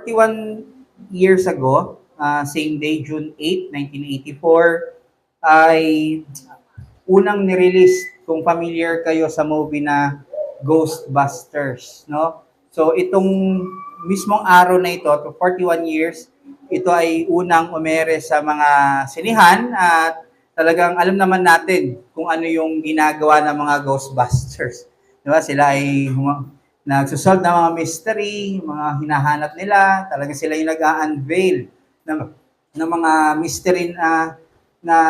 41 years ago, same day, June 8, 1984, ay unang nirelease, kung familiar kayo sa movie na Ghostbusters, no? So itong mismong araw na ito, to 41 years, ito ay unang umere sa mga sinihan at talagang alam naman natin kung ano yung ginagawa ng mga Ghostbusters. Diba? Sila ay nagsusolve ng mga mystery, mga hinahanap nila, talagang sila yung nag-a-unveil ng mga mystery na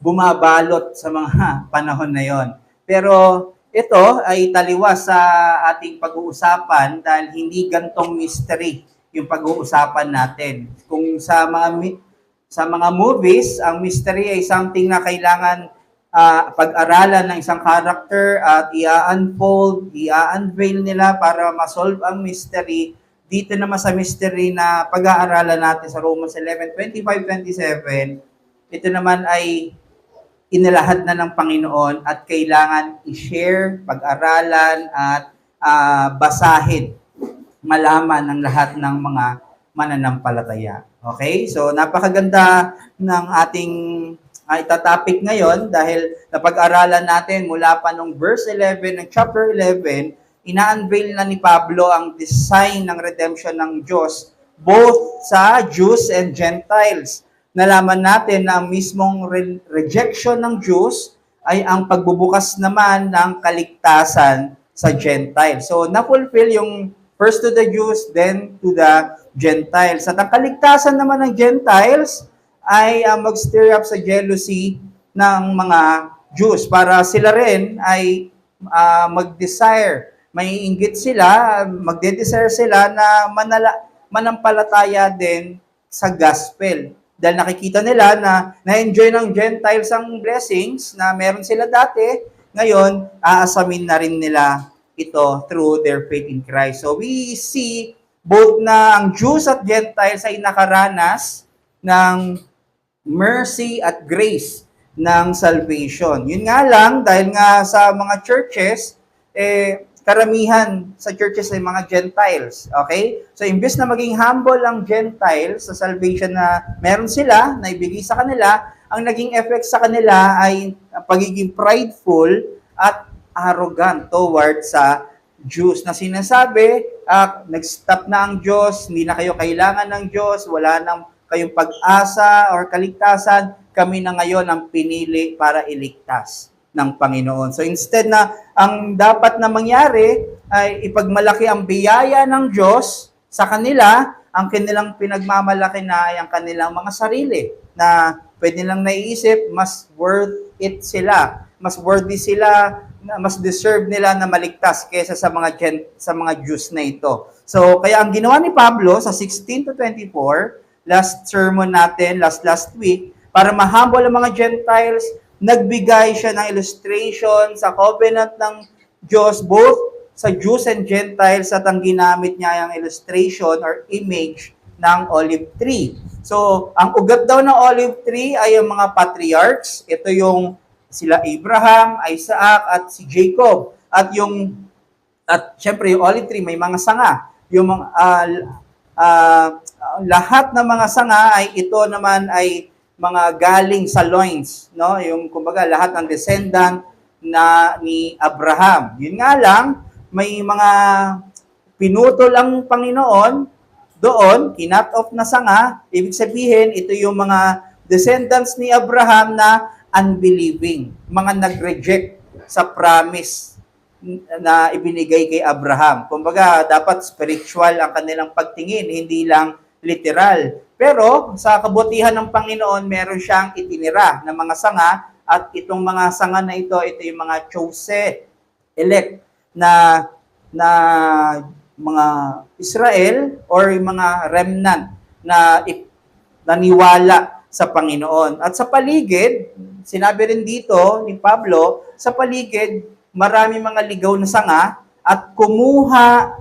bumabalot sa mga panahon na yon. Pero ito ay taliwas sa ating pag-uusapan dahil hindi gantong mystery yung pag-uusapan natin. Kung sa mga movies, ang mystery ay something na kailangan pag-aralan ng isang character at i-unfold, i-unveil nila para ma-solve ang mystery. Dito naman sa mystery na pag-aaralan natin sa Romans 11:25-27, ito naman ay inilahad na ng Panginoon at kailangan i-share, pag-aralan at basahin, malaman ng lahat ng mga mananampalataya. Okay? So, napakaganda ng ating itatopic ngayon dahil napag-aralan natin mula pa nung verse 11 ng chapter 11, ina-unveil na ni Pablo ang design ng redemption ng Diyos both sa Jews and Gentiles. Nalaman natin na ang mismong rejection ng Jews ay ang pagbubukas naman ng kaligtasan sa Gentiles. So, na-fulfill yung first to the Jews, then to the Gentiles. At ang kaligtasan naman ng Gentiles ay mag-stir up sa jealousy ng mga Jews para sila rin ay mag-desire. May inggit sila, magde-desire sila na manampalataya din sa gospel. Dahil nakikita nila na na-enjoy ng Gentiles ang blessings na meron sila dati, ngayon, aasamin na rin nila ito through their faith in Christ. So we see both na ang Jews at Gentiles ay nakaranas ng mercy at grace ng salvation. Yun nga lang, dahil nga sa mga churches, karamihan sa churches ay mga Gentiles. Okay? So, imbes na maging humble ang Gentiles sa salvation na meron sila, na ibigay sa kanila, ang naging effect sa kanila ay pagiging prideful at arrogant toward sa Jews na sinasabi, nag-stop na ang Diyos, hindi na kayo kailangan ng Diyos, wala nang kayong pag-asa or kaligtasan, kami na ngayon ang pinili para iligtas ng Panginoon. So instead na ang dapat na mangyari ay ipagmalaki ang biyaya ng Diyos sa kanila, ang kanilang pinagmamalaki na ay ang kanilang mga sarili na pwede nilang naiisip, mas worth it sila, mas worthy sila, mas deserve nila na maligtas kaysa sa mga Jews na ito. So kaya ang ginawa ni Pablo sa 16-24, last sermon natin last week, para ma-humble ang mga Gentiles, nagbigay siya ng illustration sa covenant ng Diyos, both sa Jews and Gentiles, at ang ginamit niya yung illustration or image ng olive tree. So, ang ugat daw ng olive tree ay ang mga patriarchs. Ito yung sila Abraham, Isaac, at si Jacob. At syempre yung olive tree may mga sanga. Yung mga lahat ng mga sanga ay ito naman ay mga galing sa loins, no? Yung kumbaga lahat ng descendant ni Abraham. Yun nga lang, may mga pinutol ang Panginoon doon, kinut off na sanga, ibig sabihin ito yung mga descendants ni Abraham na unbelieving, mga nag-reject sa promise na ibinigay kay Abraham. Kumbaga, dapat spiritual ang kanilang pagtingin, hindi lang literal. Pero sa kabutihan ng Panginoon, meron siyang itinira ng mga sanga, at itong mga sanga na ito yung mga chosen, elect na mga Israel or yung mga remnant na naniwala sa Panginoon. At sa paligid, sinabi rin dito ni Pablo, sa paligid, marami mga ligaw na sanga at kumuha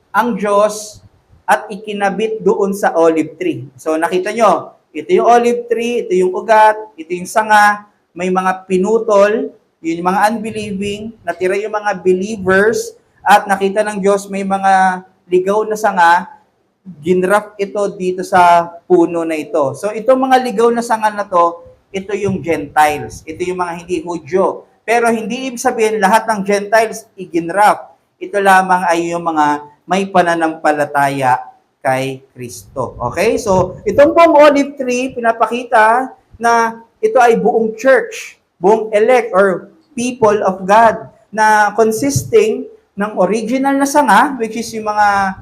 ang Diyos at ikinabit doon sa olive tree. So nakita nyo, ito yung olive tree, ito yung ugat, ito yung sanga, may mga pinutol, yun yung mga unbelieving, natira yung mga believers, at nakita ng Diyos may mga ligaw na sanga, ginraft ito dito sa puno na ito. So itong mga ligaw na sanga na to, ito yung Gentiles. Ito yung mga hindi Hudyo. Pero hindi ibig sabihin lahat ng Gentiles i-ginraft. Ito lamang ay yung mga may pananampalataya kay Kristo. Okay? So itong pong olive tree, pinapakita na ito ay buong church, buong elect or people of God na consisting ng original na sanga, which is yung mga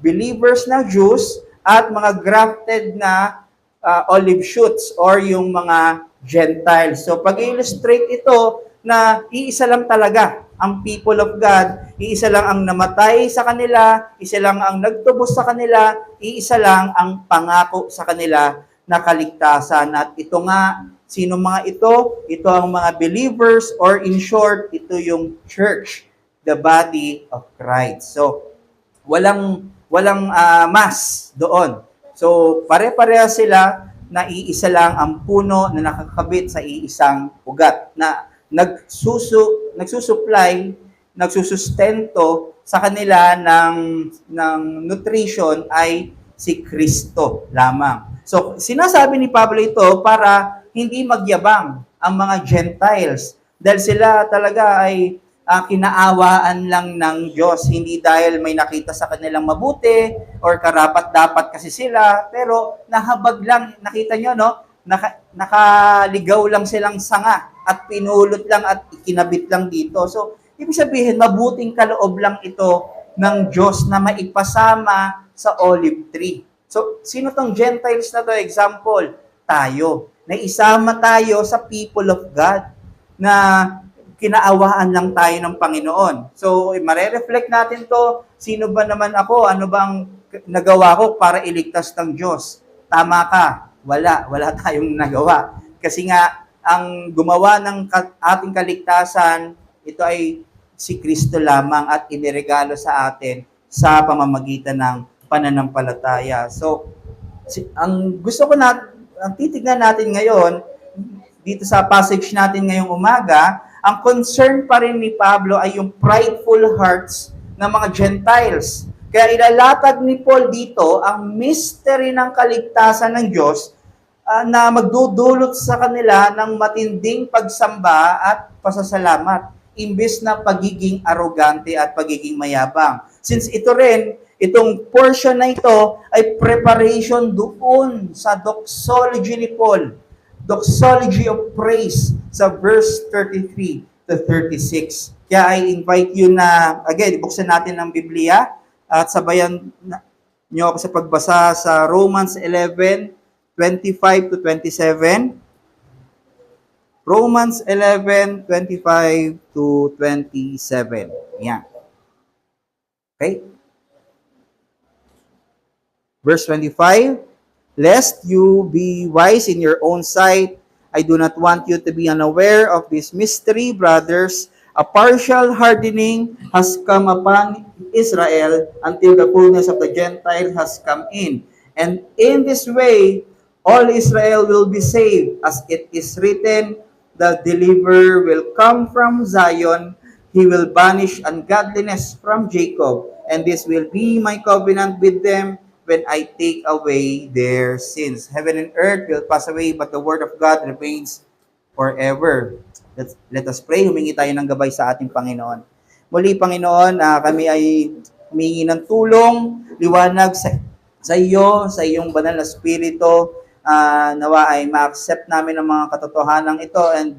believers na Jews at mga grafted na olive shoots or yung mga Gentiles. So pag-illustrate ito na iisa lang talaga ang people of God, iisa lang ang namatay sa kanila, isa lang ang nagtubos sa kanila, iisa lang ang pangako sa kanila na kaligtasan. At ito nga, sino mga ito? Ito ang mga believers or in short, ito yung church, the body of Christ. So, walang mas doon. So, pare-pareha sila na iisa lang ang puno na nakakabit sa iisang ugat na nagsusustento sa kanila ng nutrition ay si Kristo lamang. So, sinasabi ni Pablo ito para hindi magyabang ang mga Gentiles dahil sila talaga ay kinaawaan lang ng Diyos, hindi dahil may nakita sa kanilang mabuti or karapat-dapat kasi sila, pero nahabag lang, nakita nyo, no? Nakaligaw lang silang sanga at pinulot lang at ikinabit lang dito. So, ibig sabihin, mabuting kaloob lang ito ng Diyos na maipasama sa olive tree. So, sino tong Gentiles na to? Example, tayo. Na isama tayo sa people of God na kinaawaan lang tayo ng Panginoon. So, marereflect natin to, sino ba naman ako? Ano bang nagawa ko para iligtas ng Diyos? Tama ka. Wala tayong nagawa. Kasi nga, ang gumawa ng ating kaligtasan, ito ay si Kristo lamang at iniregalo sa atin sa pamamagitan ng pananampalataya. So, ang gusto ko ang titignan natin ngayon, dito sa passage natin ngayong umaga, ang concern pa rin ni Pablo ay yung prideful hearts ng mga Gentiles. Kaya ilalatag ni Paul dito ang mystery ng kaligtasan ng Diyos na magdudulot sa kanila ng matinding pagsamba at pasasalamat, imbes na pagiging arrogante at pagiging mayabang. Since itong portion na ito ay preparation doon sa doxology ni Paul, doxology of praise sa verse 33 to 36. Kaya I invite you na, again, buksan natin ang Biblia at sabayan nyo ako sa pagbasa sa Romans 11:25 to 27. Romans 11:25 to 27. Yan. Okay? Verse 25, lest you be wise in your own sight, I do not want you to be unaware of this mystery, brothers. A partial hardening has come upon Israel until the fullness of the Gentile has come in. And in this way, all Israel will be saved, as it is written, the deliverer will come from Zion, he will banish ungodliness from Jacob, and this will be my covenant with them when I take away their sins. Heaven and earth will pass away, but the word of God remains forever. Let us pray. Humingi tayo ng gabay sa ating Panginoon. Muli, Panginoon, kami ay humingi ng tulong, liwanag sa iyo, sa iyong banal na spirito, nawa ay ma-accept namin ang mga katotohanan ito and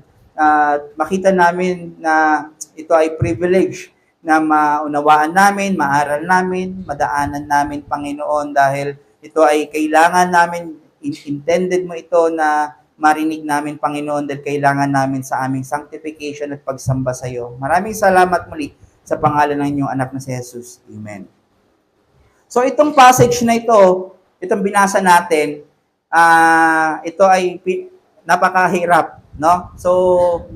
makita namin na ito ay privilege na maunawaan namin, maaral namin, madaanan namin, Panginoon, dahil ito ay kailangan namin, intended mo ito na marinig namin, Panginoon, dahil kailangan namin sa aming sanctification at pagsamba sa iyo. Maraming salamat muli sa pangalan ng inyong anak na si Jesus. Amen. So itong passage na ito, itong binasa natin, ito ay napakahirap, no? So,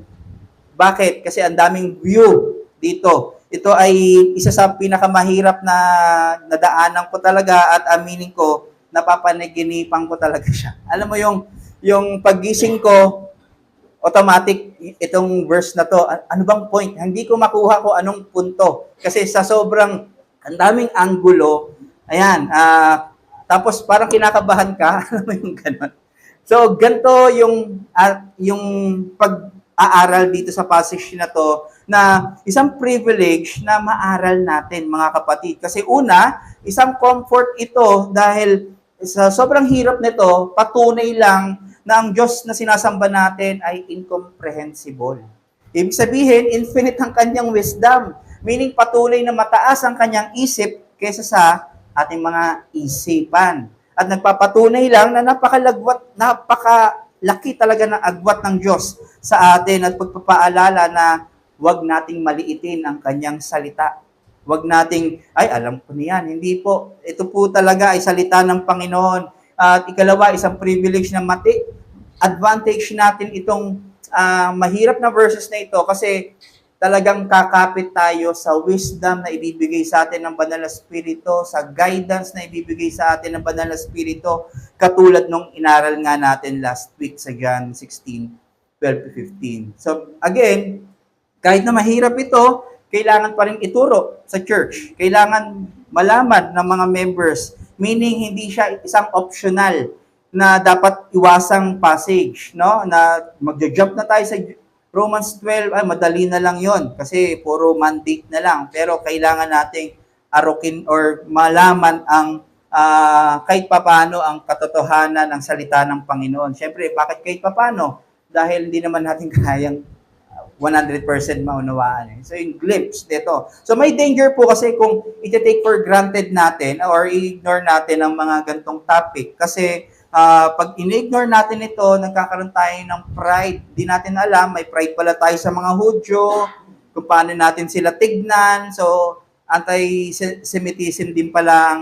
bakit? Kasi ang daming view dito. Ito ay isa sa pinakamahirap na nadaanan ko talaga at aminin ko, napapanaginipan ko talaga siya. Alam mo yung paggising ko, automatic itong verse na to, ano bang point? Hindi ko makuha ko anong punto. Kasi sa sobrang, ang daming anggulo, ayan, Tapos parang kinakabahan ka, alam mo yung gano'n. So, ganito yung pag-aaral dito sa passage na to, na isang privilege na maaral natin, mga kapatid. Kasi una, isang comfort ito dahil sa sobrang hirap nito, patunay lang na ang Diyos na sinasamba natin ay incomprehensible. Ibig sabihin, infinite ang kanyang wisdom. Meaning, patuloy na mataas ang kanyang isip kaysa sa ating mga isipan. At nagpapatunay lang na napakalaki talaga ng agwat ng Diyos sa atin at pagpapaalala na huwag nating maliitin ang kanyang salita. Huwag nating, ay, alam ko niyan. Hindi po. Ito po talaga ay salita ng Panginoon. At ikalawa, isang privilege na advantage natin itong mahirap na verses na ito kasi talagang kakapit tayo sa wisdom na ibibigay sa atin ng Banal na Espiritu, sa guidance na ibibigay sa atin ng Banal na Espiritu, katulad nung inaral nga natin last week sa John 16:12-15. So again, kahit na mahirap ito, kailangan pa rin ituro sa church. Kailangan malaman ng mga members, meaning hindi siya isang optional na dapat iwasang passage, no? Na magja-jump na tayo sa Romans 12, ay madali na lang yon kasi puro mandate na lang. Pero kailangan nating arukin or malaman ang kahit papano ang katotohanan ng salita ng Panginoon. Siyempre, bakit kahit papano? Dahil hindi naman natin kayang 100% maunawaan. So, yung glimpse dito. So, may danger po kasi kung iti-take for granted natin or i-ignore natin ang mga gantong topic. Kasi, pag in-ignore natin ito, nagkakaroon tayo ng pride. Di natin alam, may pride pala tayo sa mga Hudyo, kung paano natin sila tignan. So, anti-Semitism din pala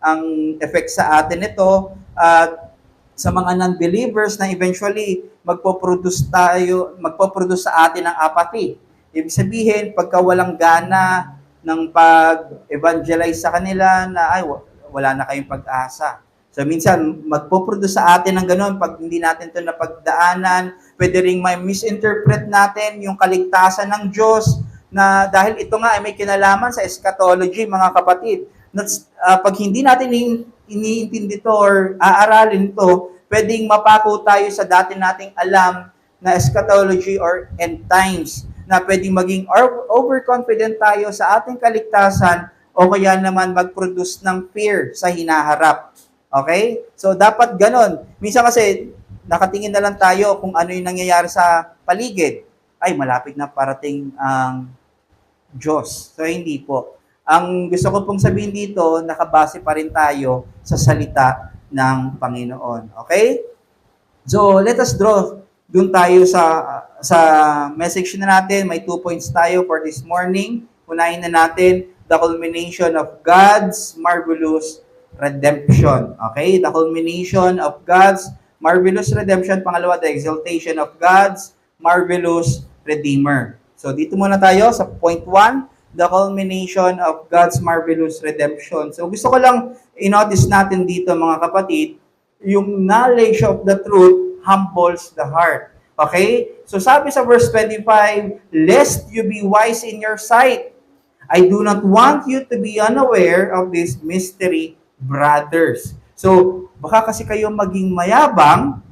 ang effect sa atin ito. At sa mga non-believers na eventually magpo-produce sa atin ng apathy. Ibig sabihin, pagka walang gana ng pag-evangelize sa kanila na ay wala na kayong pag-asa. So minsan, magpo-produce sa atin ng gano'n pag hindi natin ito napagdaanan. Pwede ring may misinterpret natin yung kaligtasan ng Diyos na dahil ito nga ay may kinalaman sa eschatology, mga kapatid. Pag hindi natin iniintindi ito or aaralin ito, pwedeng mapako tayo sa dati nating alam na eschatology or end times, na pwedeng maging overconfident tayo sa ating kaligtasan o kaya naman mag-produce ng fear sa hinaharap. Okay? So, dapat ganon. Minsan kasi, nakatingin na lang tayo kung ano yung nangyayari sa paligid. Ay, malapit na parating ang Diyos. So, hindi po. Ang gusto ko pong sabihin dito, nakabase pa rin tayo sa salita ng Panginoon. Okay? So, let us draw dun tayo sa message na natin. May 2 points tayo for this morning. Unahin na natin, the culmination of God's marvelous redemption. Okay? The culmination of God's marvelous redemption. Pangalawa, the exaltation of God's marvelous Redeemer. So, dito muna tayo sa point 1, the culmination of God's marvelous redemption. So, gusto ko lang i-notice natin dito, mga kapatid, yung knowledge of the truth humbles the heart. Okay? So, sabi sa verse 25, lest you be wise in your sight, I do not want you to be unaware of this mystery, brothers. So, baka kasi kayo maging mayabang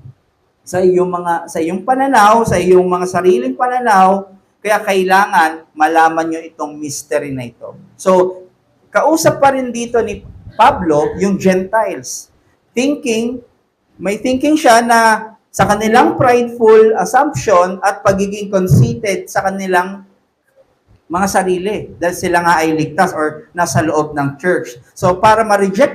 sa iyong pananaw, sa iyong mga sariling pananaw, kaya kailangan malaman nyo itong mystery na ito. So, kausap pa rin dito ni Pablo yung Gentiles. May thinking siya na sa kanilang prideful assumption at pagiging conceited sa kanilang mga sarili dahil sila nga ay ligtas or nasa loob ng church. So, para ma-reject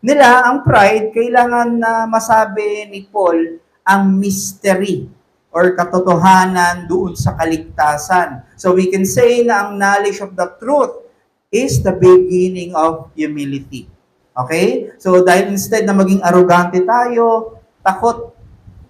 nila ang pride, kailangan na masabi ni Paul ang mystery or katotohanan doon sa kaligtasan. So we can say na ang knowledge of the truth is the beginning of humility. Okay? So dahil instead na maging arrogante tayo, takot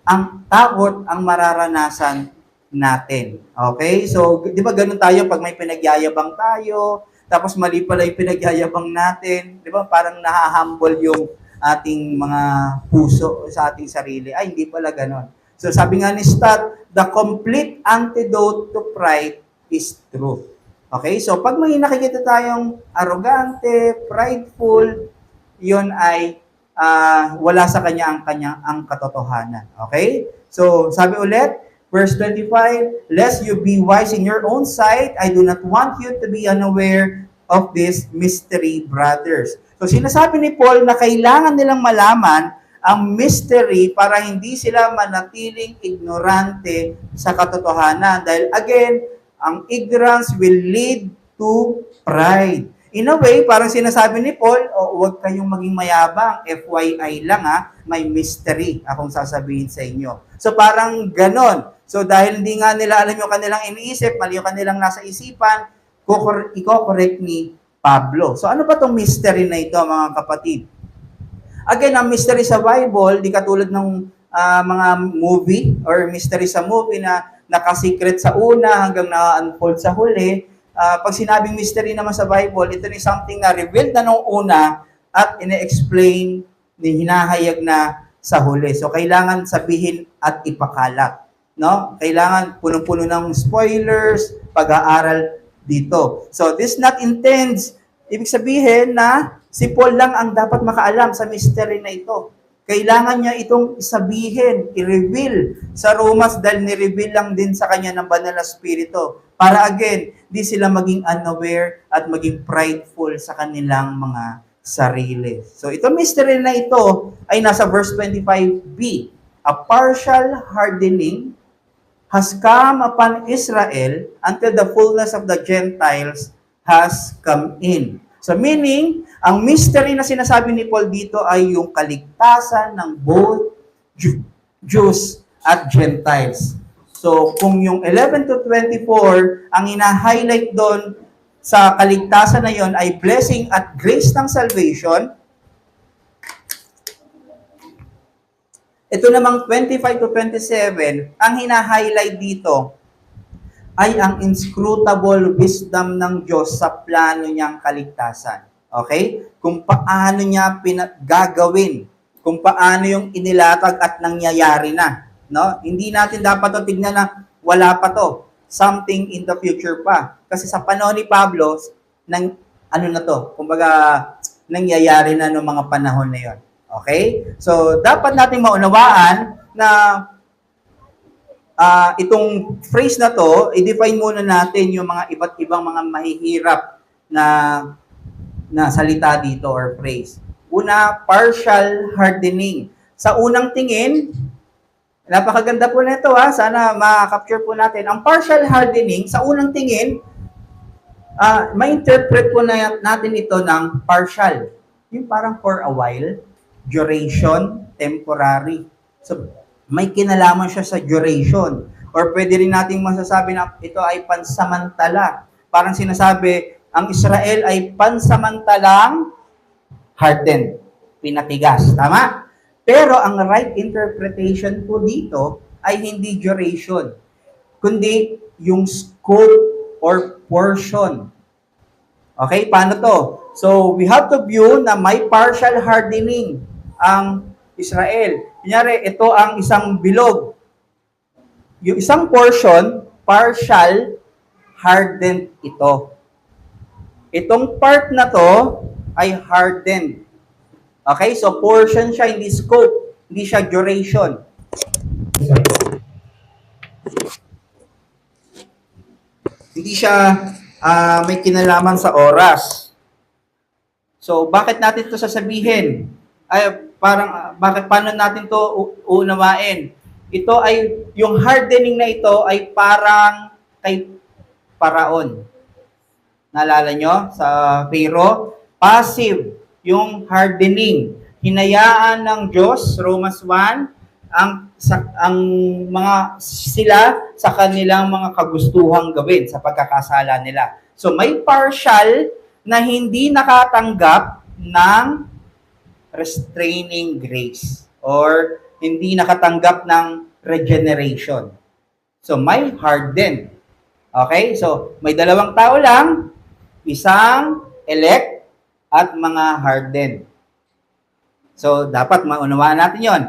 ang mararanasan natin. Okay? So, di ba ganun tayo pag may pinagyayabang tayo, tapos mali pala yung pinagyayabang natin, di ba parang nahahumble yung ating mga puso sa ating sarili. Ay, hindi pala ganun. So sabi nga ni Stott, the complete antidote to pride is truth. Okay? So pag may nakikita tayong arrogante, prideful, yun ay wala sa kanya ang katotohanan. Okay? So, sabi ulit, verse 25, lest you be wise in your own sight, I do not want you to be unaware of this mystery, brothers. So, sinasabi ni Paul na kailangan nilang malaman ang mystery para hindi sila manatiling ignorante sa katotohanan. Dahil again, ang ignorance will lead to pride. In a way, parang sinasabi ni Paul, huwag kayong maging mayabang, FYI lang may mystery akong sasabihin sa inyo. So parang ganon. So dahil hindi nga nila alam yung kanilang iniisip, mali yung kanilang nasa isipan, i-correct ni Pablo. So ano ba tong mystery na ito, mga kapatid? Again, ang mystery sa Bible, di katulad ng mga movie or mystery sa movie na nakasikret sa una hanggang na-unfold sa huli. Pag sinabing mystery naman sa Bible, ito is something na revealed na nung una at ine-explain, hinahayag na sa huli. So, kailangan sabihin at ipakalat. No? Kailangan punong-puno ng spoilers, pag-aaral dito. So, this not intends, ibig sabihin na si Paul lang ang dapat makaalam sa mystery na ito. Kailangan niya itong sabihin, i-reveal sa Romas dahil ni-reveal lang din sa kanya ng Banal na Espiritu. Para again, di sila maging unaware at maging prideful sa kanilang mga sarili. So ito mystery na ito ay nasa verse 25b. A partial hardening has come upon Israel until the fullness of the Gentiles has come in. So meaning, ang mystery na sinasabi ni Paul dito ay yung kaligtasan ng both Jews at Gentiles. So kung yung 11 to 24, ang ina-highlight doon sa kaligtasan na yon ay blessing at grace ng salvation, ito namang 25 to 27, ang hina-highlight dito ay ang inscrutable wisdom ng Diyos sa plano niyang kaligtasan. Okay? Kung paano niya gagawin, kung paano yung inilatag at nangyayari na. No? Hindi natin dapat ito tignan na wala pa to. Something in the future pa. Kasi sa panahon ni Pablo, ano na to? Kumbaga, nangyayari na noong mga panahon na yon. Okay? So, dapat nating maunawaan na itong phrase na to, i-define muna natin yung mga iba't ibang mga mahihirap na salita dito or phrase. Una, partial hardening. Sa unang tingin, napakaganda po nito sana ma-capture po natin. Ang partial hardening, sa unang tingin, ma-interpret po natin ito ng partial. Yung parang for a while, duration, temporary. So, may kinalaman siya sa duration. Or pwede rin nating masasabi na ito ay pansamantala. Parang sinasabi, ang Israel ay pansamantalang hardened, pinatigas. Tama? Pero ang right interpretation po dito ay hindi duration, kundi yung scope or portion. Okay, paano to? So, we have to view na may partial hardening ang Israel. Kunyari, ito ang isang bilog. Yung isang portion, partial, hardened ito. Itong part na to ay hardened. Okay, so portion siya, hindi scope, hindi siya duration. Hindi siya may kinalaman sa oras. So, bakit natin ito sasabihin? Ay, paano natin to uunawain? Ito ay, yung hardening na ito ay parang kay Paraon. Naalala nyo sa Pharaoh? Passive, yung hardening. Hinayaan ng Diyos, Romans 1, ang mga sila sa kanilang mga kagustuhang gawin sa pagkakasala nila. So may partial na hindi nakatanggap ng restraining grace or hindi nakatanggap ng regeneration. So may hardened. Okay? So may dalawang tao lang, isang elect at mga hardened. So dapat maunawaan natin 'yon.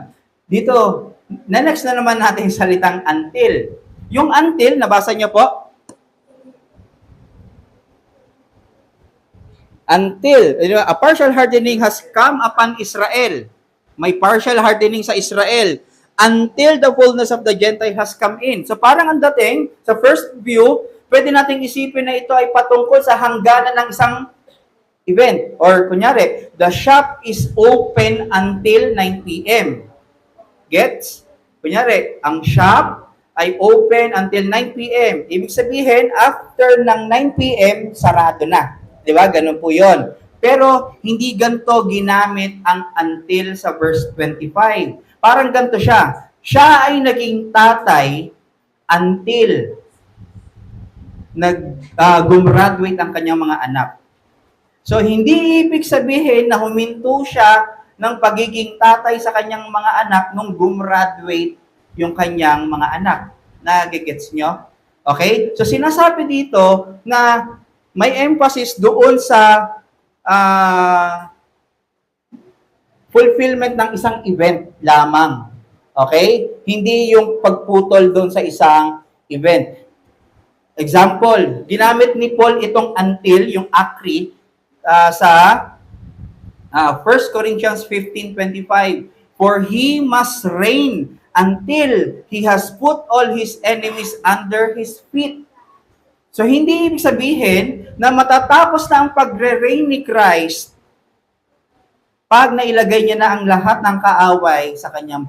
Dito, next na naman natin yung salitang until. Yung until, nabasa niyo po? Until, a partial hardening has come upon Israel. may partial hardening sa Israel until the fullness of the Gentile has come in. So parang ang dating, sa first view, pwede nating isipin na ito ay patungkol sa hangganan ng isang event. Or kunyari, the shop is open until 9 p.m. Gets? Kunyari, ang shop ay open until 9 p.m. Ibig sabihin, after ng 9 p.m., sarado na. Di ba? Ganun po yon. Pero, hindi ganito ginamit ang until sa verse 25. Parang ganito siya. Siya ay naging tatay until gumraduate ang kanyang mga anak. So, hindi ibig sabihin na huminto siya ng pagiging tatay sa kanyang mga anak nung gumraduate yung kanyang mga anak. Nagigets nyo? Okay? So, sinasabi dito na may emphasis doon sa fulfillment ng isang event lamang. Okay? Hindi yung pagputol doon sa isang event. Example, ginamit ni Paul itong until, yung akri, sa 1 Corinthians 15:25. For he must reign until he has put all his enemies under his feet. So, hindi ibig sabihin na matatapos na ang pagre-reign ni Christ pag nailagay niya na ang lahat ng kaaway sa kanyang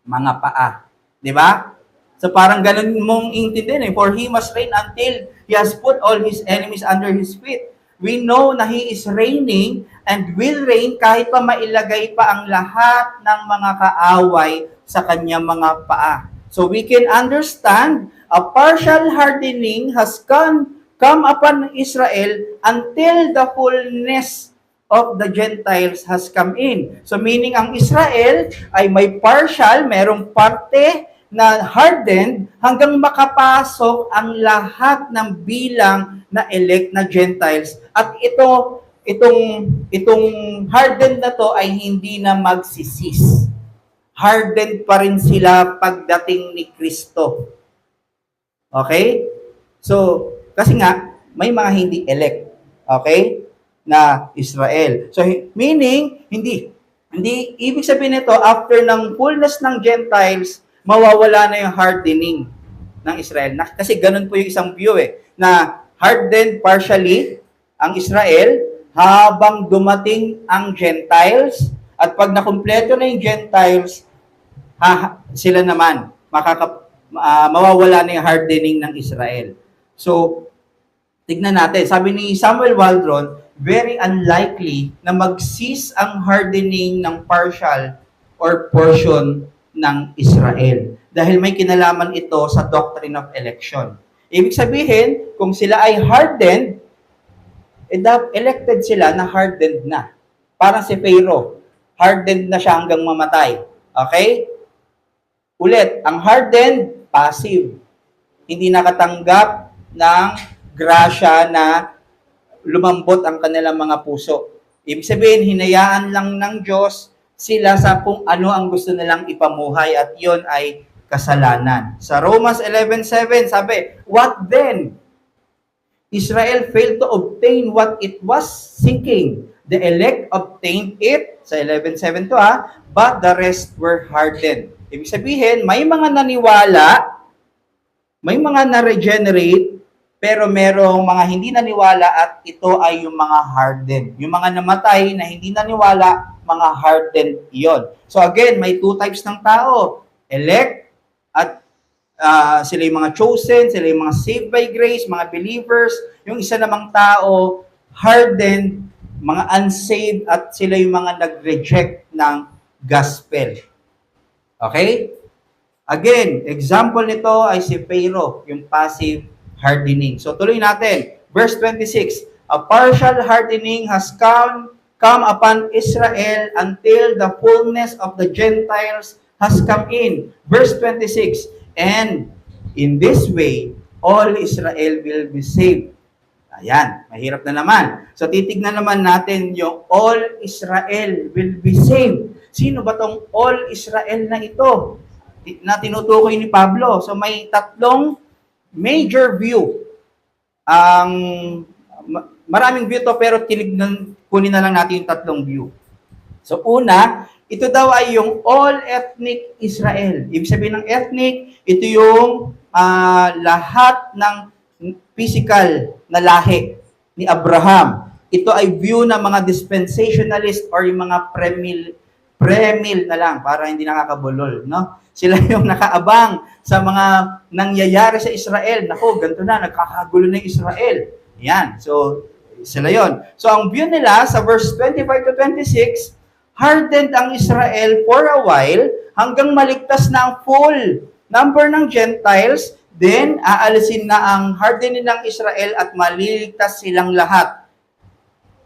mga paa. Di ba? So, parang ganun mong intindihin. For he must reign until he has put all his enemies under his feet. We know na he is reigning and will reign kahit pa mailagay pa ang lahat ng mga kaaway sa kanyang mga paa. So we can understand a partial hardening has come upon Israel until the fullness of the Gentiles has come in. So meaning ang Israel ay may partial, merong parte na hardened hanggang makapasok ang lahat ng bilang na elect na Gentiles. At itong hardened na to ay hindi na magsisis. Hardened pa rin sila pagdating ni Kristo. Okay? So, kasi nga, may mga hindi elect. Okay? Na Israel. So, meaning, hindi ibig sabihin nito, after ng fullness ng Gentiles, mawawala na yung hardening ng Israel. Kasi ganun po yung isang view na hardened partially ang Israel habang dumating ang Gentiles at pag nakumpleto na yung Gentiles, sila naman mawawala na yung hardening ng Israel. So, tignan natin. Sabi ni Samuel Waldron, very unlikely na mag-cease ang hardening ng partial or portion ng Israel. Dahil may kinalaman ito sa doctrine of election. Ibig sabihin, kung sila ay hardened, elected sila na hardened na. Parang si Pharaoh, hardened na siya hanggang mamatay. Okay? Ulit, ang hardened, passive. Hindi nakatanggap ng grasya na lumambot ang kanilang mga puso. Ibig sabihin, hinayaan lang ng Diyos sila sa kung ano ang gusto nilang ipamuhay at yon ay kasalanan. Sa Romans 11:7 sabi, what then? Israel failed to obtain what it was seeking. The elect obtained it, sa 11:7 to but the rest were hardened. Ibig sabihin, may mga naniwala, may mga na-regenerate, pero merong mga hindi naniwala at ito ay yung mga hardened. Yung mga namatay na hindi naniwala, mga hardened iyon. So again, may two types ng tao. Elect at sila yung mga chosen, sila yung mga saved by grace, mga believers. Yung isa namang tao, hardened, mga unsaved at sila yung mga nag-reject ng gospel. Okay? Again, example nito ay si Pharaoh, yung passive hardening. So tuloy natin. Verse 26, a partial hardening has come upon Israel until the fullness of the Gentiles has come in. Verse 26, and in this way, all Israel will be saved. Ayan, mahirap na naman. So titignan naman natin yung all Israel will be saved. Sino ba tong all Israel na ito? Na tinutukoy ni Pablo. So may tatlong major view. Maraming view to pero kunin na lang natin yung tatlong view. So una, ito daw ay yung all-ethnic Israel. Ibig sabihin ng ethnic, ito yung lahat ng physical na lahi ni Abraham. Ito ay view ng mga dispensationalist or yung mga premil na lang para hindi nakakabulol, no? Sila yung nakaabang sa mga nangyayari sa Israel. Nako, ganito na, nagkakagulo na yung Israel. Yan. So, sila yon. So, ang view nila sa verse 25 to 26, hardened ang Israel for a while hanggang maligtas na ang full number ng Gentiles, then aalisin na ang hardening ng Israel at maliligtas silang lahat.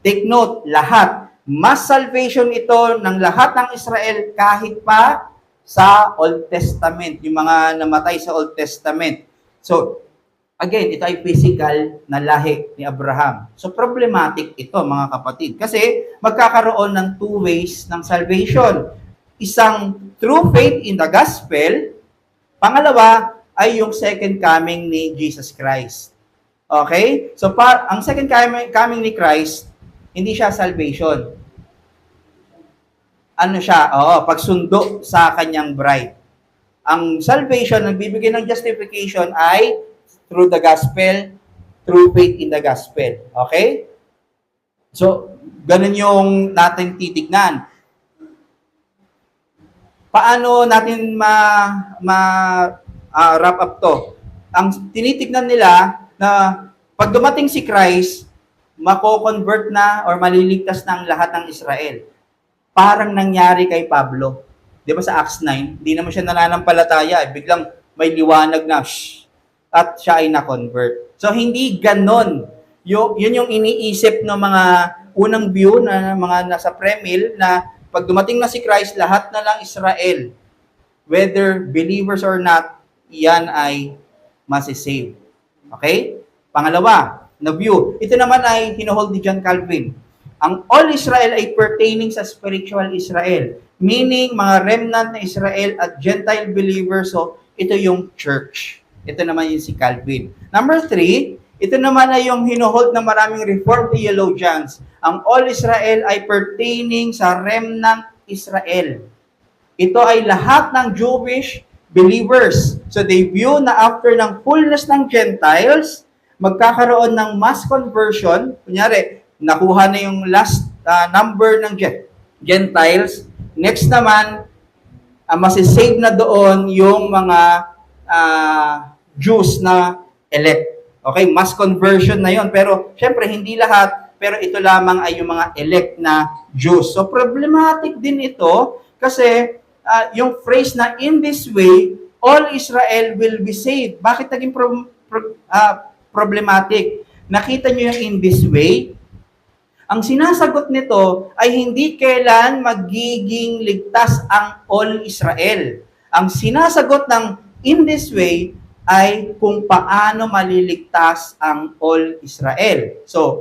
Take note, lahat. Mass salvation ito ng lahat ng Israel kahit pa sa Old Testament, yung mga namatay sa Old Testament. So, again, ito ay physical na lahi ni Abraham. So, problematic ito, mga kapatid. Kasi, magkakaroon ng two ways ng salvation. Isang through faith in the gospel, pangalawa ay yung second coming ni Jesus Christ. Okay? So, ang second coming ni Christ, hindi siya salvation. Ano siya? Pagsundo sa kanyang bride. Ang salvation, nagbibigay ng justification ay through the gospel, through faith in the gospel. Okay? So, ganun yung natin titignan. Paano natin wrap up to? Ang tinitignan nila na pag dumating si Christ, mako-convert na or maliligtas na ang lahat ng Israel. Parang nangyari kay Pablo. Di ba sa Acts 9, hindi naman siya nananampalataya. Biglang may liwanag na, at siya ay na-convert. So, hindi ganon. Yun yung iniisip ng mga unang view na mga nasa premil na pag dumating na si Christ, lahat na lang Israel, whether believers or not, yan ay masisave. Okay? Pangalawa, na view. Ito naman ay hinuhold ni John Calvin. Ang all Israel ay pertaining sa spiritual Israel. Meaning, mga remnant na Israel at Gentile believers. So, ito yung church. Ito naman yung si Calvin. Number 3, ito naman ay yung hinuhold ng maraming Reformed theologians. Ang all Israel ay pertaining sa remnant Israel. Ito ay lahat ng Jewish believers. So, they view na after ng fullness ng Gentiles, magkakaroon ng mass conversion. Kunyari, nakuha na yung last number ng Gentiles. Next naman, masisave na doon yung mga Jews na elect. Okay, mass conversion na yon. Pero, syempre, hindi lahat. Pero ito lamang ay yung mga elect na Jews. So, problematic din ito kasi yung phrase na in this way, all Israel will be saved. Bakit naging problematic? Nakita nyo yung in this way? Ang sinasagot nito ay hindi kailan magiging ligtas ang all Israel. Ang sinasagot ng in this way ay kung paano maliligtas ang all Israel. So,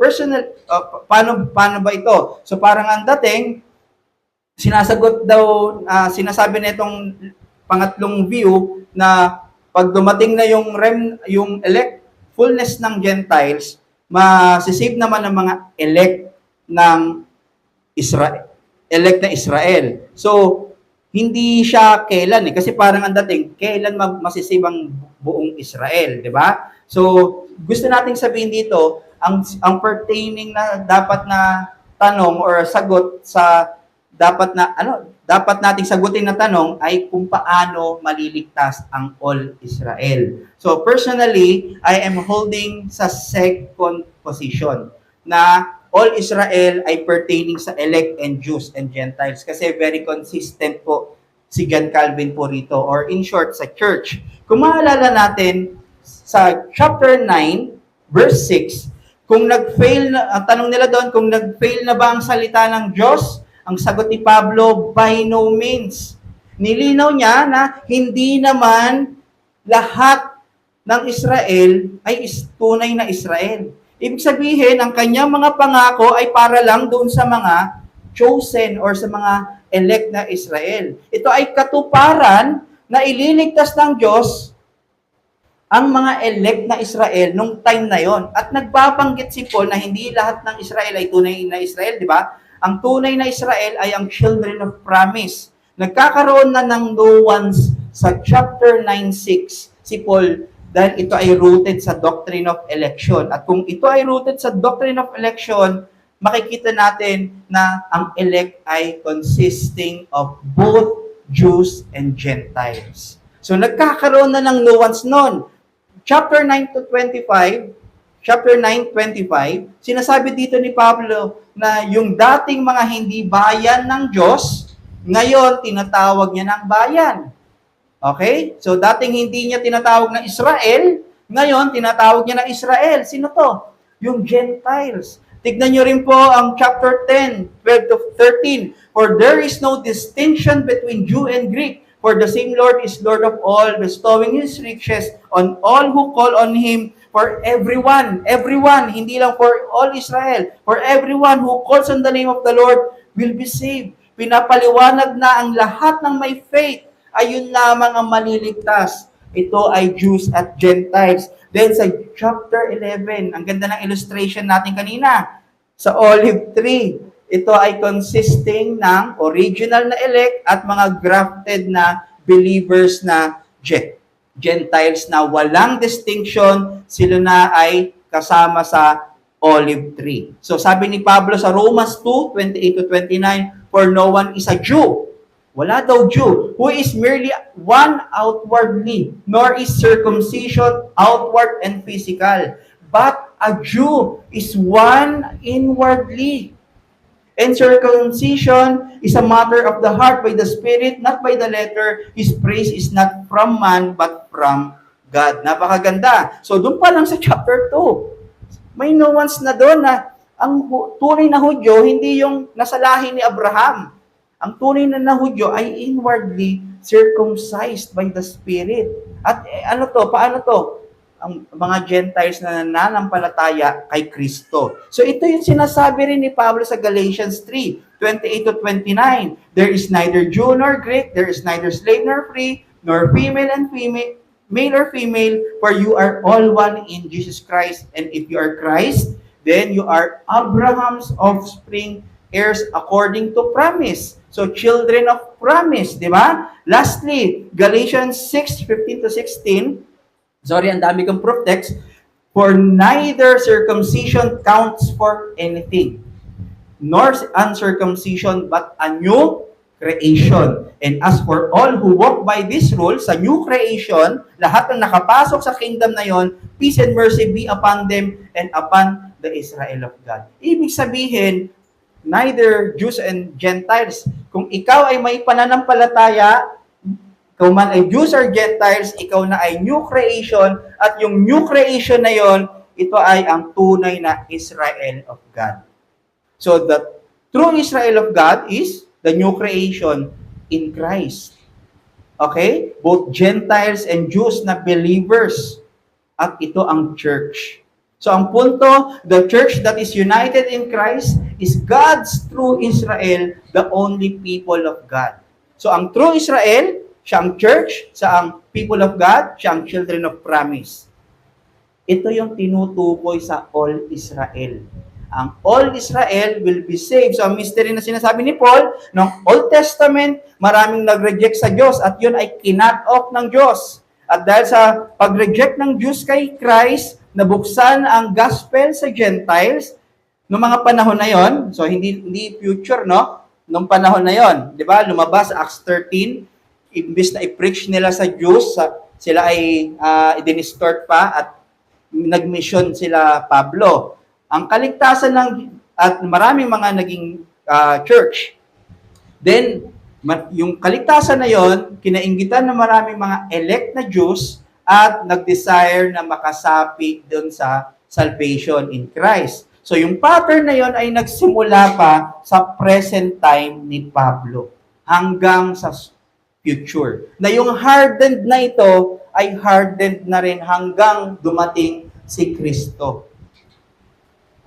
paano ba ito? So, parang ang dating, sinasagot daw, sinasabi na itong pangatlong view na pag dumating na yung elect fullness ng Gentiles, masisave naman ng mga elect ng Israel, elect na Israel. So, hindi siya kailan kasi parang ang dating, kailan masisave ang buong Israel, di ba? So, gusto nating sabihin dito, ang pertaining na dapat na tanong or sagot sa dapat nating sagutin na tanong ay kung paano maliligtas ang all Israel. So, personally, I am holding sa second position na all Israel ay pertaining sa elect and Jews and Gentiles kasi very consistent po si John Calvin po rito or in short sa church. Kung maalala natin sa chapter 9 verse 6, kung nag-fail na, ang tanong nila doon, kung nag-fail na ba ang salita ng Diyos? Ang sagot ni Pablo, by no means. Nilinaw niya na hindi naman lahat ng Israel ay tunay na Israel. Ibig sabihin, ang kanyang mga pangako ay para lang doon sa mga chosen or sa mga elect na Israel. Ito ay katuparan na ililigtas ng Diyos ang mga elect na Israel nung time na yon. At nagbabanggit si Paul na hindi lahat ng Israel ay tunay na Israel, di ba? Ang tunay na Israel ay ang children of promise. Nagkakaroon na ng nuance sa chapter 9:6 si Paul dahil ito ay rooted sa doctrine of election. At kung ito ay rooted sa doctrine of election, makikita natin na ang elect ay consisting of both Jews and Gentiles. So nagkakaroon na ng nuance nun. Chapter 9:25, sinasabi dito ni Pablo na yung dating mga hindi bayan ng Diyos, ngayon tinatawag niya ng bayan. Okay? So dating hindi niya tinatawag na Israel, ngayon tinatawag niya na Israel. Sino to? Yung Gentiles. Tignan niyo rin po ang chapter 10, 12 to 13. For there is no distinction between Jew and Greek, for the same Lord is Lord of all, bestowing His riches on all who call on Him. For everyone, hindi lang for all Israel, for everyone who calls on the name of the Lord will be saved. Pinapaliwanag na ang lahat ng may faith, ayun lamang ang maliligtas. Ito ay Jews at Gentiles. Then sa chapter 11, ang ganda ng illustration natin kanina, sa olive tree, ito ay consisting ng original na elect at mga grafted na believers na Gentiles na walang distinction, sila na ay kasama sa olive tree. So sabi ni Pablo sa Romans 2:28 to 29, for no one is a Jew. Wala daw Jew, who is merely one outwardly, nor is circumcision outward and physical. But a Jew is one inwardly. And circumcision is a matter of the heart by the Spirit, not by the letter. His praise is not from man, but from God. Napakaganda. So doon pa lang sa chapter 2, may nuance na doon na ang tunay na Hudyo, hindi yung nasa lahi ni Abraham. Ang tunay na Hudyo ay inwardly circumcised by the Spirit. At paano to? Ang mga Gentiles na nananampalataya kay Kristo. So ito yung sinasabi rin ni Pablo sa Galatians 3:28 to 29. There is neither Jew nor Greek, there is neither slave nor free, nor female and female, male or female, for you are all one in Jesus Christ. And if you are Christ, then you are Abraham's offspring, heirs according to promise. So, children of promise, di ba? Lastly, Galatians 6:15 to 16, sorry, ang dami kong proof text, for neither circumcision counts for anything, nor uncircumcision, but a new creation. And as for all who walk by this rule, sa new creation, lahat ng nakapasok sa kingdom na yon, peace and mercy be upon them and upon the Israel of God. Ibig sabihin, neither Jews and Gentiles. Kung ikaw ay may pananampalataya, kung man ay Jews or Gentiles, ikaw na ay new creation, at yung new creation na yon, ito ay ang tunay na Israel of God. So the true Israel of God is the new creation in Christ. Okay? Both Gentiles and Jews na believers. At ito ang church. So ang punto, the church that is united in Christ is God's true Israel, the only people of God. So ang true Israel, siya ang church, siya ang people of God, siya ang children of promise. Ito yung tinutukoy sa all Israel. Ang all Israel will be saved. So ang mystery na sinasabi ni Paul, ng Old Testament, maraming nag-reject sa Diyos at yun ay kinut off ng Diyos. At dahil sa pag-reject ng Diyos kay Christ, nabuksan ang gospel sa Gentiles noong mga panahon na yon. So hindi future, no? Noong panahon na yon, 'di ba? Lumabas Acts 13, imbis na i-preach nila sa Jews, sila ay i-distort pa at nag-mission sila Pablo. Ang kaligtasan at maraming mga naging church. Then yung kaligtasan na yon, kinainggitan ng maraming mga elect na Jews at nag-desire na makasapi doon sa salvation in Christ. So yung pattern na yon ay nagsimula pa sa present time ni Pablo hanggang sa future. Na yung hardened na ito ay hardened na rin hanggang dumating si Kristo.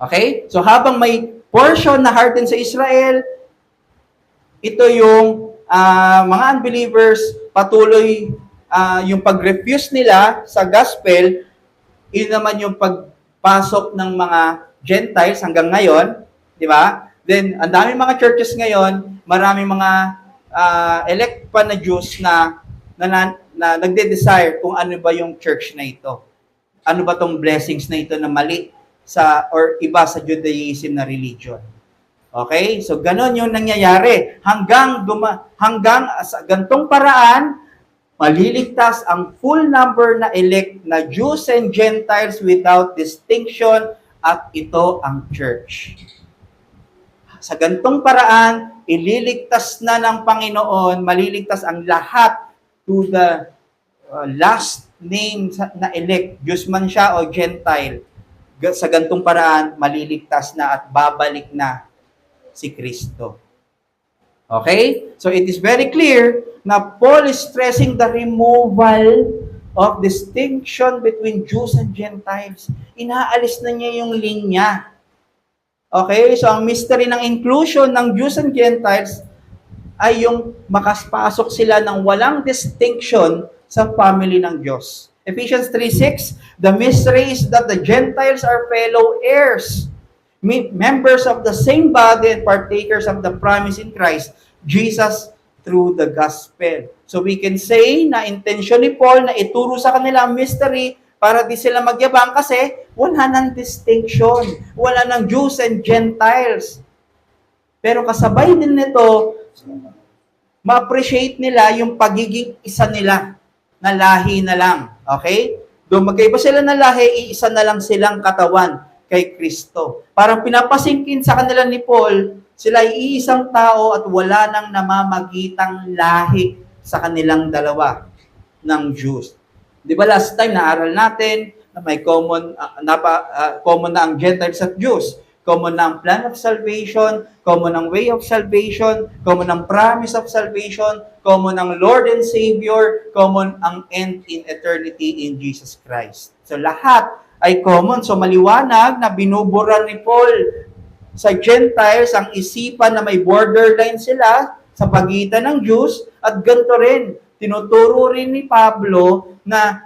Okay? So habang may portion na hardened sa Israel, ito yung mga unbelievers patuloy yung pag-refuse nila sa gospel, yun naman yung pagpasok ng mga Gentiles hanggang ngayon, di ba? Then, ang daming mga churches ngayon, maraming mga elect pa na Jews na nagde-desire kung ano ba yung church na ito. Ano ba tong blessings na ito na mali sa or iba sa Judaism na religion. Okay? So ganon yung nangyayari hanggang sa gantong paraan maliligtas ang full number na elect na Jews and Gentiles without distinction at ito ang church. Sa gantong paraan, ililigtas na ng Panginoon, maliligtas ang lahat to the last name na elect, Jews man siya o Gentile. Sa gantong paraan, maliligtas na at babalik na si Kristo. Okay? So it is very clear na Paul is stressing the removal of distinction between Jews and Gentiles. Inaalis na niya yung linya. Okay? So ang mystery ng inclusion ng Jews and Gentiles ay yung makaspasok sila ng walang distinction sa family ng Diyos. Ephesians 3:6, the mystery is that the Gentiles are fellow heirs, members of the same body and partakers of the promise in Christ, Jesus through the gospel. So we can say na intention ni Paul na ituro sa kanila ang mystery para di sila magyabang kasi wala ng distinction, wala ng Jews and Gentiles. Pero kasabay din nito, ma-appreciate nila yung pagiging isa nila na lahi na lang. Okay? Doon magkaiba sila na lahi, iisa na lang silang katawan kay Kristo. Parang pinapasingkin sa kanila ni Paul, sila ay iisang tao at wala nang namamagitang lahi sa kanilang dalawa ng Jews. Di ba last time naaral natin na may common na ang Gentiles at Jews. Common na ang plan of salvation, common ang way of salvation, common ang promise of salvation, common ang Lord and Savior, common ang end in eternity in Jesus Christ. So lahat ay common. So maliwanag na binubura ni Paul sa Gentiles ang isipan na may borderline sila sa pagitan ng Jews at ganito rin. Tinuturo rin ni Pablo na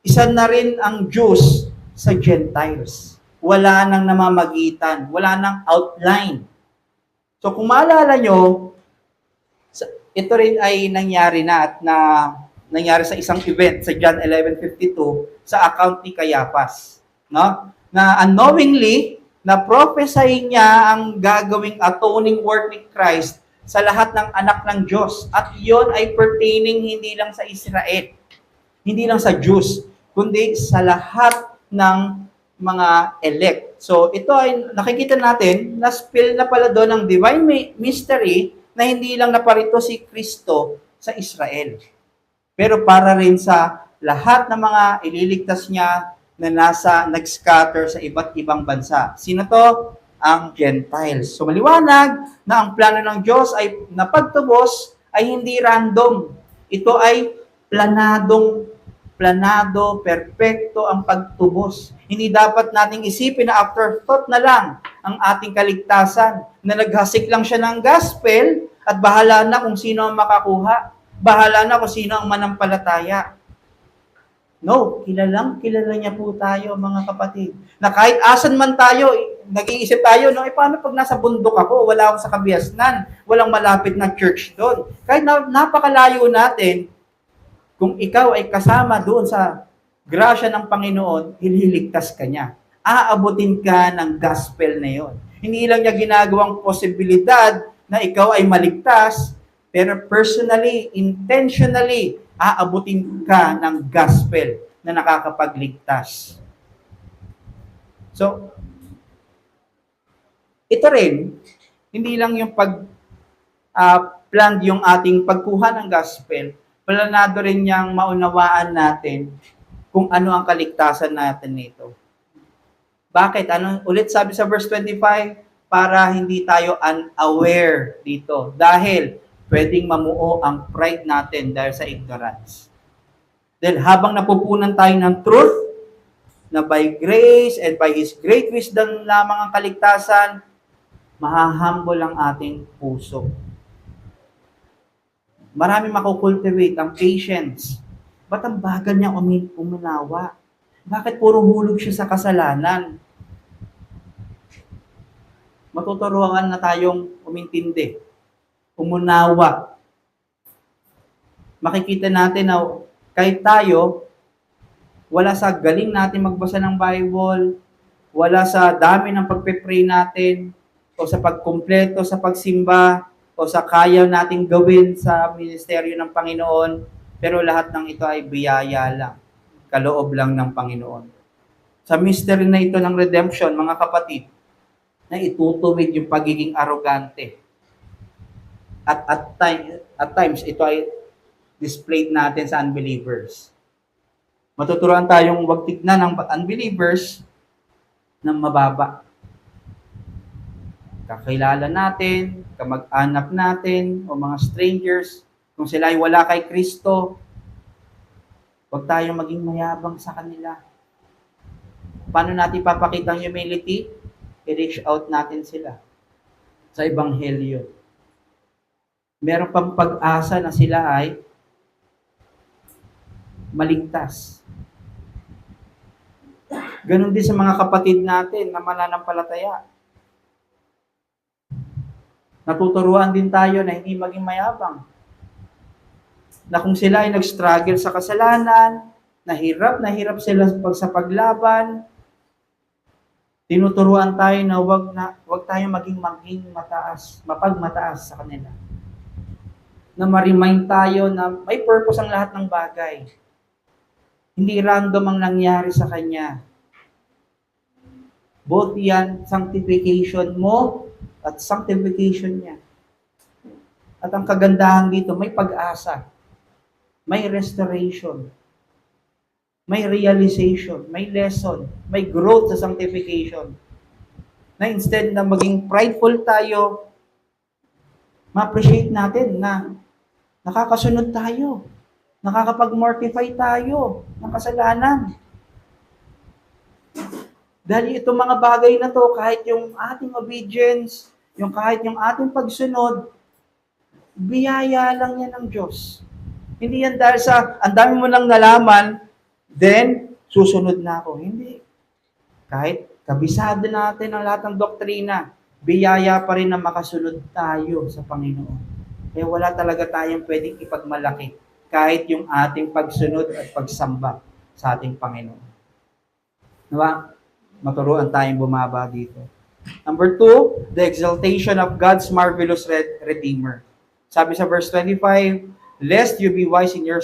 isa na rin ang Jews sa Gentiles. Wala nang namamagitan, wala nang outline. So kung maalala nyo, ito rin ay nangyari na at nangyari sa isang event sa John 11:52 sa account ni Caiaphas, no? Na unknowingly na prophesy niya ang gagawing atoning work ni Christ sa lahat ng anak ng Diyos at iyon ay pertaining hindi lang sa Israel, hindi lang sa Jews, kundi sa lahat ng mga elect. So ito ay nakikita natin na spill na pala doon ng divine mystery na hindi lang naparito si Kristo sa Israel. Pero para rin sa lahat ng mga ililigtas niya na nag-scatter sa iba't ibang bansa. Sino to? Ang Gentiles. So maliwanag na ang plano ng Diyos ay napagtubos ay hindi random. Ito ay planado, perpekto ang pagtubos. Hindi dapat nating isipin na afterthought na lang ang ating kaligtasan, na naghasik lang siya ng gospel at bahala na kung sino ang makakuha. Bahala na kung sino ang manampalataya. No, kilala niya po tayo mga kapatid. Na kahit asan man tayo, nag-iisip tayo, no, paano pag nasa bundok ako, wala akong sa Kabiasnan, walang malapit na church doon. Kahit napakalayo natin, kung ikaw ay kasama doon sa grasya ng Panginoon, ililigtas ka niya. Aabutin ka ng gospel na yon. Hindi lang niya ginagawang posibilidad na ikaw ay maligtas, pero personally, intentionally, aabutin ka ng gospel na nakakapagligtas. So, ito rin, hindi lang yung plan yung ating pagkuha ng gospel, planado rin niyang maunawaan natin kung ano ang kaligtasan natin nito. Bakit? Ulit sabi sa verse 25, para hindi tayo unaware dito. Dahil pwedeng mamuo ang pride natin dahil sa ignorance. Then habang napupunan tayo ng truth, na by grace and by His great wisdom lamang ang kaligtasan, mahahumble ang ating puso. Marami makukultivate ang patience. Ba't ang bagal niyang uminawa? Bakit puro hulog siya sa kasalanan? Matuturuan na tayong umintindi, umunawa. Makikita natin na kahit tayo, wala sa galing natin magbasa ng Bible, wala sa dami ng pagpe-pray natin, o sa pagkumpleto sa pagsimba, o sa kaya nating gawin sa ministeryo ng Panginoon, pero lahat ng ito ay biyaya lang, kaloob lang ng Panginoon. Sa mystery na ito ng redemption, mga kapatid, na itutuwid yung pagiging arrogante. At times, ito ay displayed natin sa unbelievers. Matuturuan tayong wag tignan ng unbelievers ng mababa. Kakilala natin, kamag-anak natin, o mga strangers, kung sila ay wala kay Kristo, wag tayong maging mayabang sa kanila. Paano natin papakita ang humility? I-reach out natin sila sa Ebanghelyo. Meron pang pag-asa na sila ay maligtas. Ganon din sa mga kapatid natin na mananampalataya. Natuturuan din tayo na hindi maging mayabang. Na kung sila ay nag-struggle sa kasalanan, nahirap sila sa paglaban, tinuturuan tayo na wag tayong maging mataas, mapagmataas sa kanila. Na ma-remind tayo na may purpose ang lahat ng bagay. Hindi random ang nangyari sa kanya. Both yan, sanctification mo at sanctification niya. At ang kagandahan dito, may pag-asa, may restoration, may realization, may lesson, may growth sa sanctification. Na instead na maging prideful tayo, ma-appreciate natin na nakakasunod tayo, nakakapag-mortify tayo ng kasalanan. Dahil itong mga bagay na to, kahit yung ating obedience, kahit yung ating pagsunod, biyaya lang yan ng Diyos. Hindi yan dahil sa, ang dami mo nang nalaman, then, susunod na ako. Hindi. Kahit kabisado natin ang lahat ng doktrina, biyaya pa rin na makasunod tayo sa Panginoon. Kaya wala talaga tayong pwedeng ipagmalaki kahit yung ating pagsunod at pagsamba sa ating Panginoon. Diba? Maturuan tayong bumaba dito. Number 2, the exaltation of God's marvelous Redeemer. Sabi sa verse 25, lest you be wise in your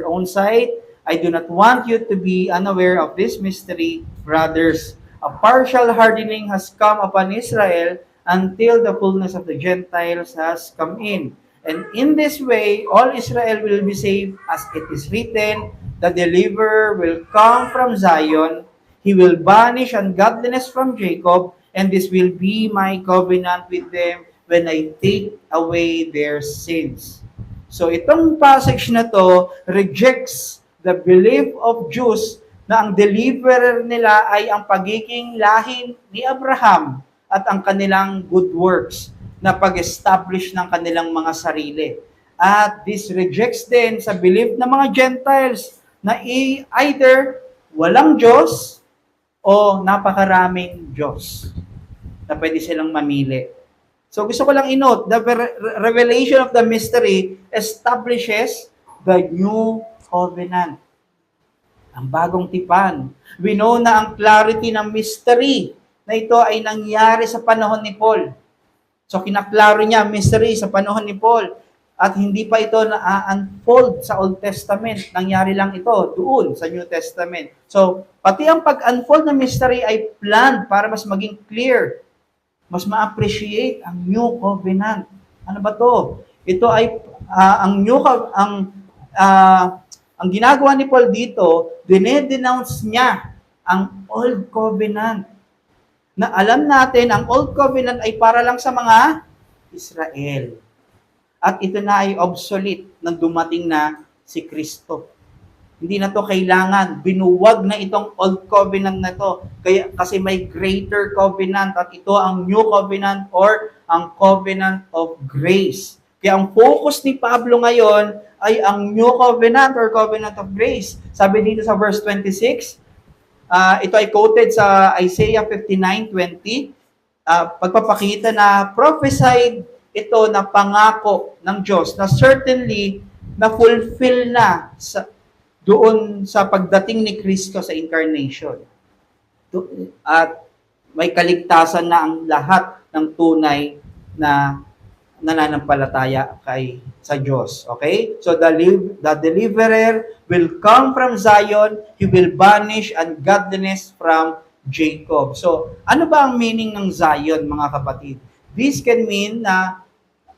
own sight, I do not want you to be unaware of this mystery, brothers. A partial hardening has come upon Israel until the fullness of the Gentiles has come in. And in this way, all Israel will be saved, as it is written, the deliverer will come from Zion. He will banish ungodliness from Jacob, and this will be my covenant with them when I take away their sins. So itong passage na to rejects the belief of Jews na ang deliverer nila ay ang pagiging lahi ni Abraham at ang kanilang good works na pag-establish ng kanilang mga sarili. At this rejects din sa belief ng mga Gentiles na either walang Diyos o napakaraming Diyos na pwede silang mamili. So gusto ko lang i-note, the revelation of the mystery establishes the new covenant. Ang bagong tipan. We know na ang clarity ng mystery na ito ay nangyari sa panahon ni Paul. So kinaklaro niya mystery sa panahon ni Paul at hindi pa ito na-unfold sa Old Testament. Nangyari lang ito doon sa New Testament. So pati ang pag-unfold ng mystery ay planned para mas maging clear, mas ma-appreciate ang new covenant. Ano ba to? Ito ay ang ginagawa ni Paul dito, dinedenounce niya ang Old Covenant. Na alam natin, ang Old Covenant ay para lang sa mga Israel. At ito na ay obsolete nang dumating na si Kristo. Hindi na to kailangan. Binuwag na itong Old Covenant na to. Kasi may greater covenant at ito ang New Covenant or ang Covenant of Grace. Kaya ang focus ni Pablo ngayon ay ang New Covenant or Covenant of Grace. Sabi dito sa verse 26, ito ay quoted sa Isaiah 59:20. pagpapakita na prophesied ito na pangako ng Diyos na certainly na-fulfill na doon sa pagdating ni Kristo sa incarnation. At may kaligtasan na ang lahat ng tunay na nananampalataya sa Diyos. Okay? So the deliverer will come from Zion, he will banish ungodliness from Jacob. So, ano ba ang meaning ng Zion, mga kapatid? This can mean na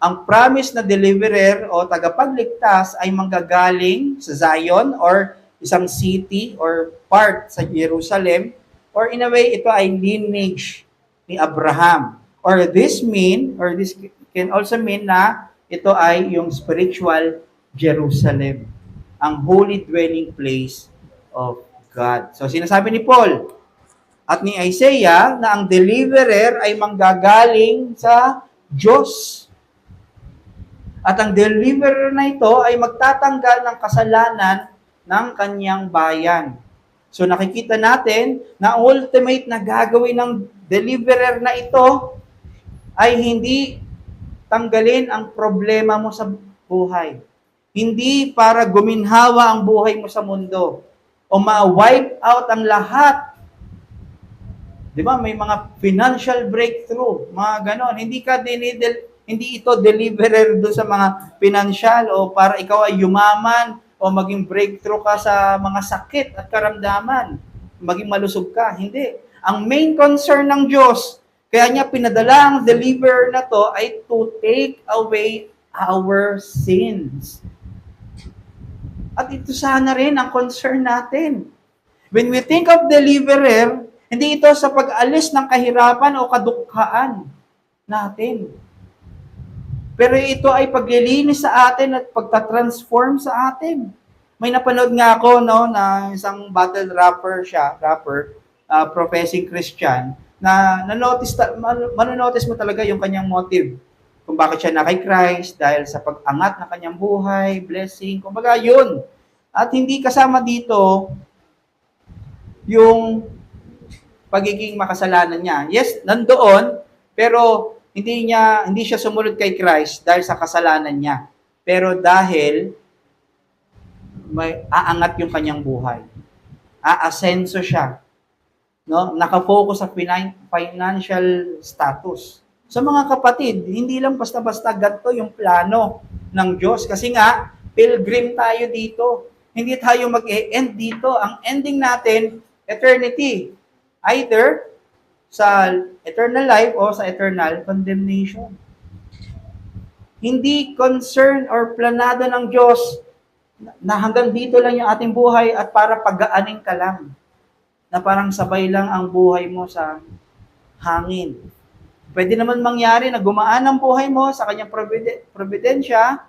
ang promise na deliverer o tagapagligtas ay manggagaling sa Zion or isang city or part sa Jerusalem, or in a way, ito ay lineage ni Abraham. Or this can also mean na ito ay yung spiritual Jerusalem, ang holy dwelling place of God. So sinasabi ni Paul at ni Isaiah na ang deliverer ay manggagaling sa Diyos. At ang deliverer na ito ay magtatanggal ng kasalanan ng kanyang bayan. So nakikita natin na ultimate na gagawin ng deliverer na ito ay hindi tanggalin ang problema mo sa buhay. Hindi para guminhawa ang buhay mo sa mundo o ma-wipe out ang lahat. Di ba? May mga financial breakthrough, mga ganon. Hindi ito deliverer do sa mga financial o para ikaw ay yumaman o maging breakthrough ka sa mga sakit at karamdaman. Maging malusog ka. Hindi. Ang main concern ng Diyos, kaya niya pinadala ang deliverer na to ay to take away our sins. At ito sana rin ang concern natin. When we think of deliverer, hindi ito sa pag-alis ng kahirapan o kadukhaan natin. Pero ito ay paglilinis sa atin at pagtatransform sa atin. May napanood nga ako na isang battle rapper, professing Christian, na manonotice mo talaga yung kanyang motive. Kung bakit siya na kay Christ, dahil sa pag-angat ng kanyang buhay, blessing, kumbaga yun. At hindi kasama dito yung pagiging makasalanan niya. Yes, nandoon, pero hindi siya sumunod kay Christ dahil sa kasalanan niya. Pero dahil may aangat yung kanyang buhay. Aasenso siya. No? Nakafocus sa financial status. So mga kapatid, hindi lang basta-basta ganito yung plano ng Diyos. Kasi nga, pilgrim tayo dito. Hindi tayo mag-e-end dito. Ang ending natin, eternity. Either sa eternal life o sa eternal condemnation. Hindi concern or planado ng Diyos na hanggang dito lang yung ating buhay at para pagaanin ka lang. Na parang sabay lang ang buhay mo sa hangin. Pwede naman mangyari na gumaan ang buhay mo sa kanyang providensya,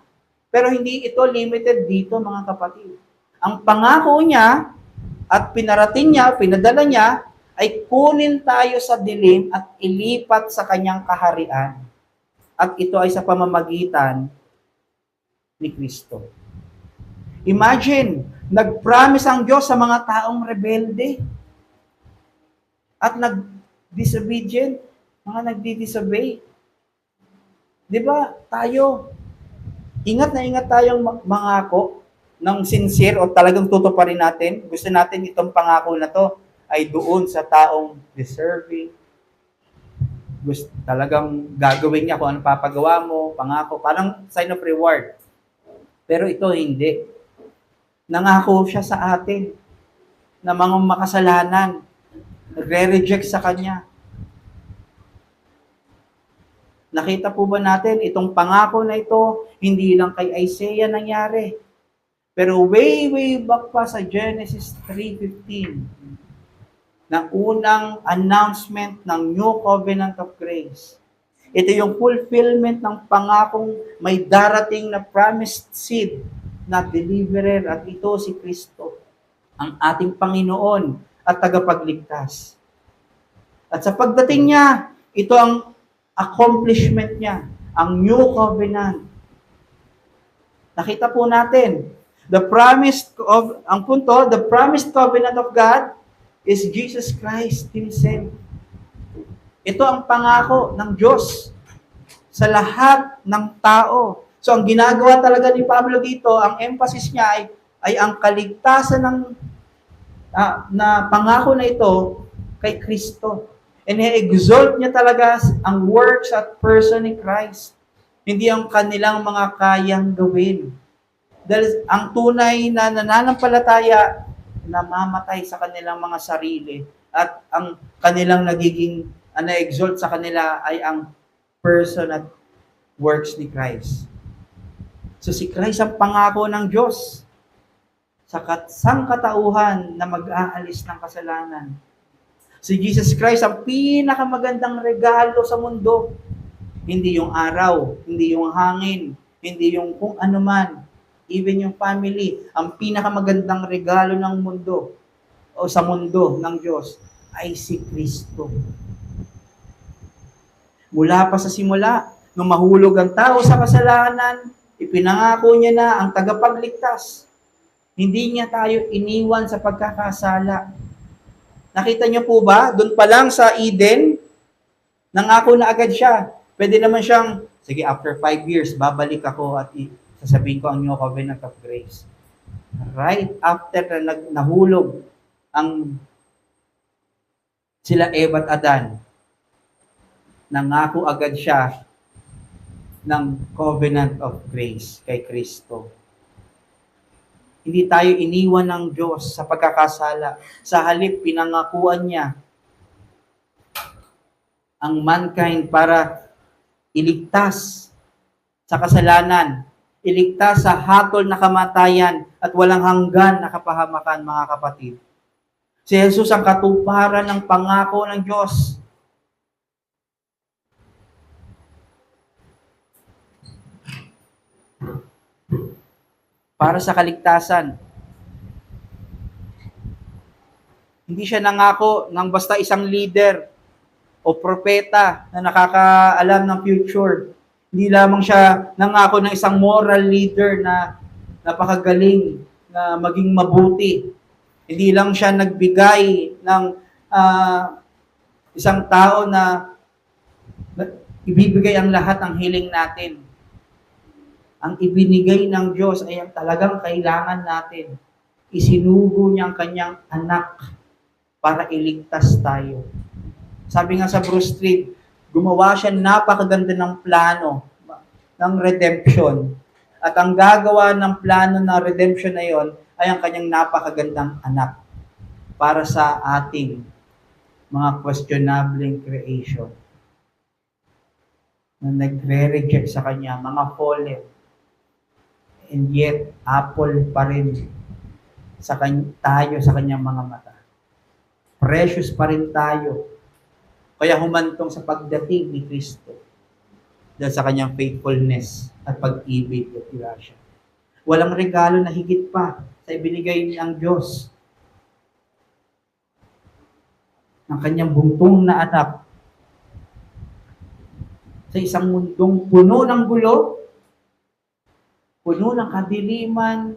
pero hindi ito limited dito, mga kapatid. Ang pangako niya at pinadala niya, ay kunin tayo sa dilim at ilipat sa kanyang kaharian. At ito ay sa pamamagitan ni Kristo. Imagine, nag-promise ang Diyos sa mga taong rebelde at nag-disobedient, mga nagdi-disobey. Di ba? Tayo, ingat na ingat tayong mangako ng sincere o talagang tutuparin natin. Gusto natin itong pangako na to ay doon sa taong deserving. Talagang gagawin niya kung ano papagawa mo, pangako, parang sign of reward. Pero ito hindi. Nangako siya sa atin na mga makasalanan, nagre-reject sa Kanya. Nakita po ba natin, itong pangako na ito, hindi lang kay Isaiah nangyari. Pero way back pa sa Genesis 3:15, ng unang announcement ng New Covenant of Grace. Ito yung fulfillment ng pangakong may darating na promised seed na deliverer at ito si Kristo, ang ating Panginoon at tagapagligtas. At sa pagdating niya, ito ang accomplishment niya, ang New Covenant. Nakita po natin, the promised covenant of God is Jesus Christ Himself. Ito ang pangako ng Diyos sa lahat ng tao. So ang ginagawa talaga ni Pablo dito, ang emphasis niya ay ang kaligtasan ng na pangako na ito kay Kristo. And i-exalt niya talaga ang works at person ni Christ. Hindi ang kanilang mga kayang gawin. Dahil ang tunay na nananampalataya, namamatay sa kanilang mga sarili at ang kanilang nagiging na-exalt sa kanila ay ang person at works ni Christ. So si Christ ang pangako ng Diyos sa sangkatauhan na mag-aalis ng kasalanan. Si Jesus Christ ang pinakamagandang regalo sa mundo. Hindi yung araw, hindi yung hangin, hindi yung kung ano man, even yung family. Ang pinakamagandang regalo ng mundo o sa mundo ng Diyos ay si Kristo. Mula pa sa simula, nung mahulog ang tao sa kasalanan, ipinangako niya na ang tagapagligtas. Hindi niya tayo iniwan sa pagkakasala. Nakita niyo po ba? Doon pa lang sa Eden, nangako na agad siya. Pwede naman siyang, sige, after 5 years, babalik ako at sasabihin ko ang new covenant of grace. Right after na nahulog ang sila Eva at Adan, nangako agad siya ng covenant of grace kay Kristo. Hindi tayo iniwan ng Diyos sa pagkakasala. Sa halip, pinangakuan niya ang mankind para iligtas sa kasalanan, iligtas sa hatol na kamatayan at walang hanggan na kapahamakan, mga kapatid. Si Jesus ang katuparan ng pangako ng Diyos. Para sa kaligtasan. Hindi siya nangako ng basta isang leader o propeta na nakakaalam ng future. Hindi lamang siya nangako ng isang moral leader na napakagaling, na maging mabuti. Hindi lang siya nagbigay ng isang tao na ibibigay ang lahat ng hiling natin. Ang ibinigay ng Diyos ay ang talagang kailangan natin. Isinugo niya ang kanyang anak para iligtas tayo. Sabi nga sa Bruce Street, gumawa siya napakaganda ng plano ng redemption. At ang gagawa ng plano ng redemption na yon ay ang kanyang napakagandang anak para sa ating mga questionable creation na nagre-reject sa kanya, mga fallen. And yet, apple pa rin tayo sa kanyang mga mata. Precious pa rin tayo. Kaya humantong sa pagdating ni Kristo dahil sa kanyang faithfulness at pag-ibig at grasya. Walang regalo na higit pa sa ibinigay ng Diyos ng kanyang buntong na anak sa isang mundong puno ng gulo, puno ng kadiliman,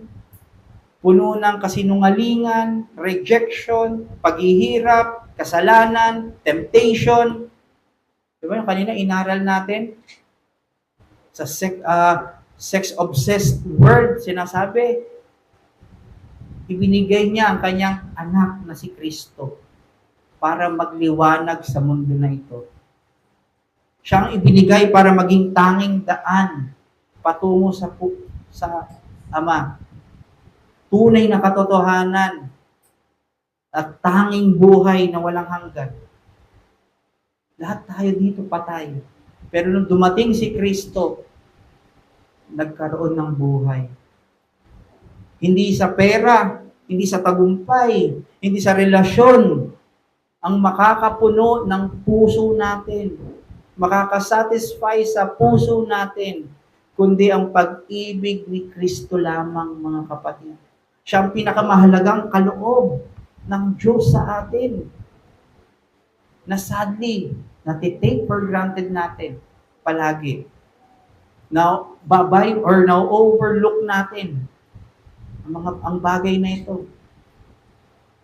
puno ng kasinungalingan, rejection, paghihirap, kasalanan, temptation. Diba yung kanina inaral natin? Sa sex-obsessed world, sinasabi, ibinigay niya ang kanyang anak na si Kristo para magliwanag sa mundo na ito. Siya ang ibinigay para maging tanging daan patungo sa Ama. Tunay na katotohanan at tanging buhay na walang hanggan. Lahat tayo dito patay. Pero nung dumating si Kristo, nagkaroon ng buhay. Hindi sa pera, hindi sa tagumpay, hindi sa relasyon ang makakapuno ng puso natin, makakasatisfy sa puso natin, kundi ang pag-ibig ni Kristo lamang, mga kapatid. Siya ang pinakamahalagang kaloob ng Diyos sa atin na sadly, natitake for granted natin palagi. Now, overlook natin ang bagay na ito.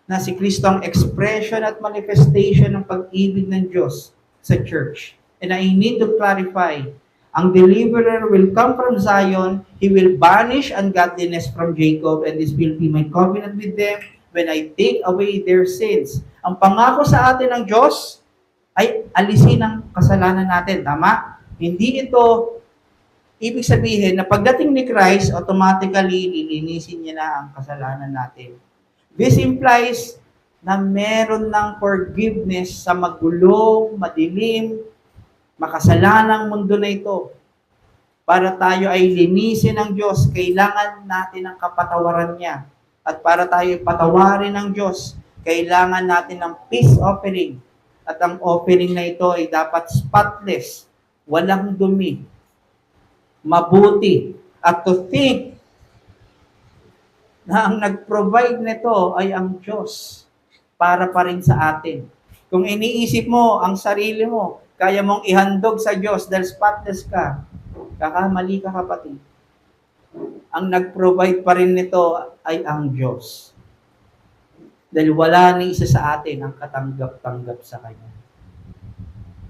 Na si Kristo ang expression at manifestation ng pag-ibig ng Diyos sa church. And I need to clarify, ang deliverer will come from Zion, he will banish ungodliness from Jacob, and this will be my covenant with them when I take away their sins. Ang pangako sa atin ng Diyos ay alisin ang kasalanan natin. Tama? Hindi ito ibig sabihin na pagdating ni Christ, automatically lilinisin niya na ang kasalanan natin. This implies na meron ng forgiveness sa magulong, madilim, makasalanang mundo na ito. Para tayo ay linisin ng Diyos, kailangan natin ng kapatawaran niya. At para tayo patawarin ng Diyos, kailangan natin ng peace offering. At ang offering na ito ay dapat spotless, walang dumi, mabuti. At to think na ang nag-provide nito ay ang Diyos para pa rin sa atin. Kung iniisip mo ang sarili mo, kaya mong ihandog sa Diyos dahil spotless ka, kakamali ka, kapatid. Ang nag-provide pa rin nito ay ang Diyos. Dahil wala ni isa sa atin ang katanggap-tanggap sa Kanya.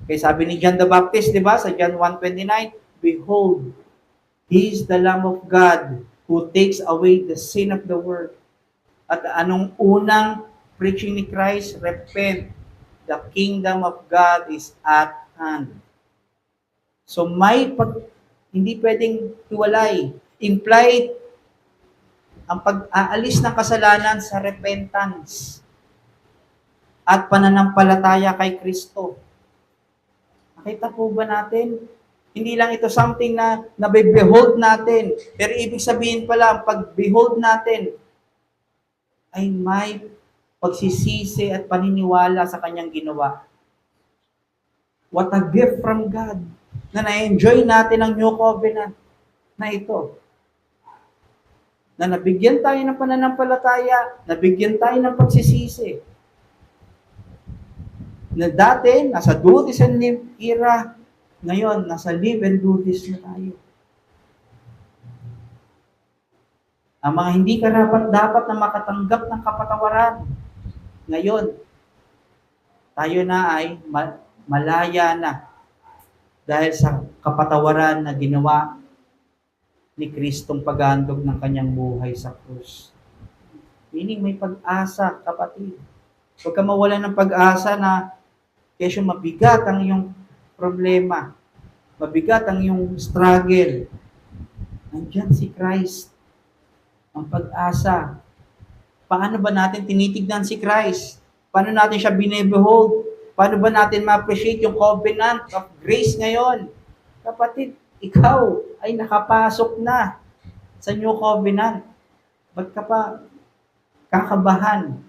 Kaya sabi ni John the Baptist, di ba, sa John 1:29, Behold, He is the Lamb of God who takes away the sin of the world. At anong unang preaching ni Christ? Repent. The kingdom of God is at hand. So hindi pwedeng hiwalay. Implied ang pag-aalis ng kasalanan sa repentance at pananampalataya kay Kristo. Nakita po ba natin? Hindi lang ito something na nabe-behold natin. Pero ibig sabihin pala, ang pag-behold natin ay may pagsisisi at paniniwala sa kanyang ginawa. What a gift from God na na-enjoy natin ang New Covenant na ito. Na nabigyan tayo ng pananampalataya, nabigyan tayo ng pagsisisi. Na dati, nasa duties and live era, ngayon, nasa live and duties na tayo. Ang mga hindi karapat-dapat na makatanggap ng kapatawaran, ngayon, tayo na ay malaya na dahil sa kapatawaran na ginawa ni Kristong paghandog ng kanyang buhay sa krus. Meaning may pag-asa, kapatid. Huwag ka mawalan ng pag-asa na kesyo mabigat ang iyong problema. Mabigat ang iyong struggle. Nandiyan si Christ. Ang pag-asa. Paano ba natin tinitignan si Christ? Paano natin siya bine-behold? Paano ba natin ma-appreciate yung covenant of grace ngayon? Kapatid, ikaw ay nakapasok na sa new covenant. Ba't ka pa kakabahan?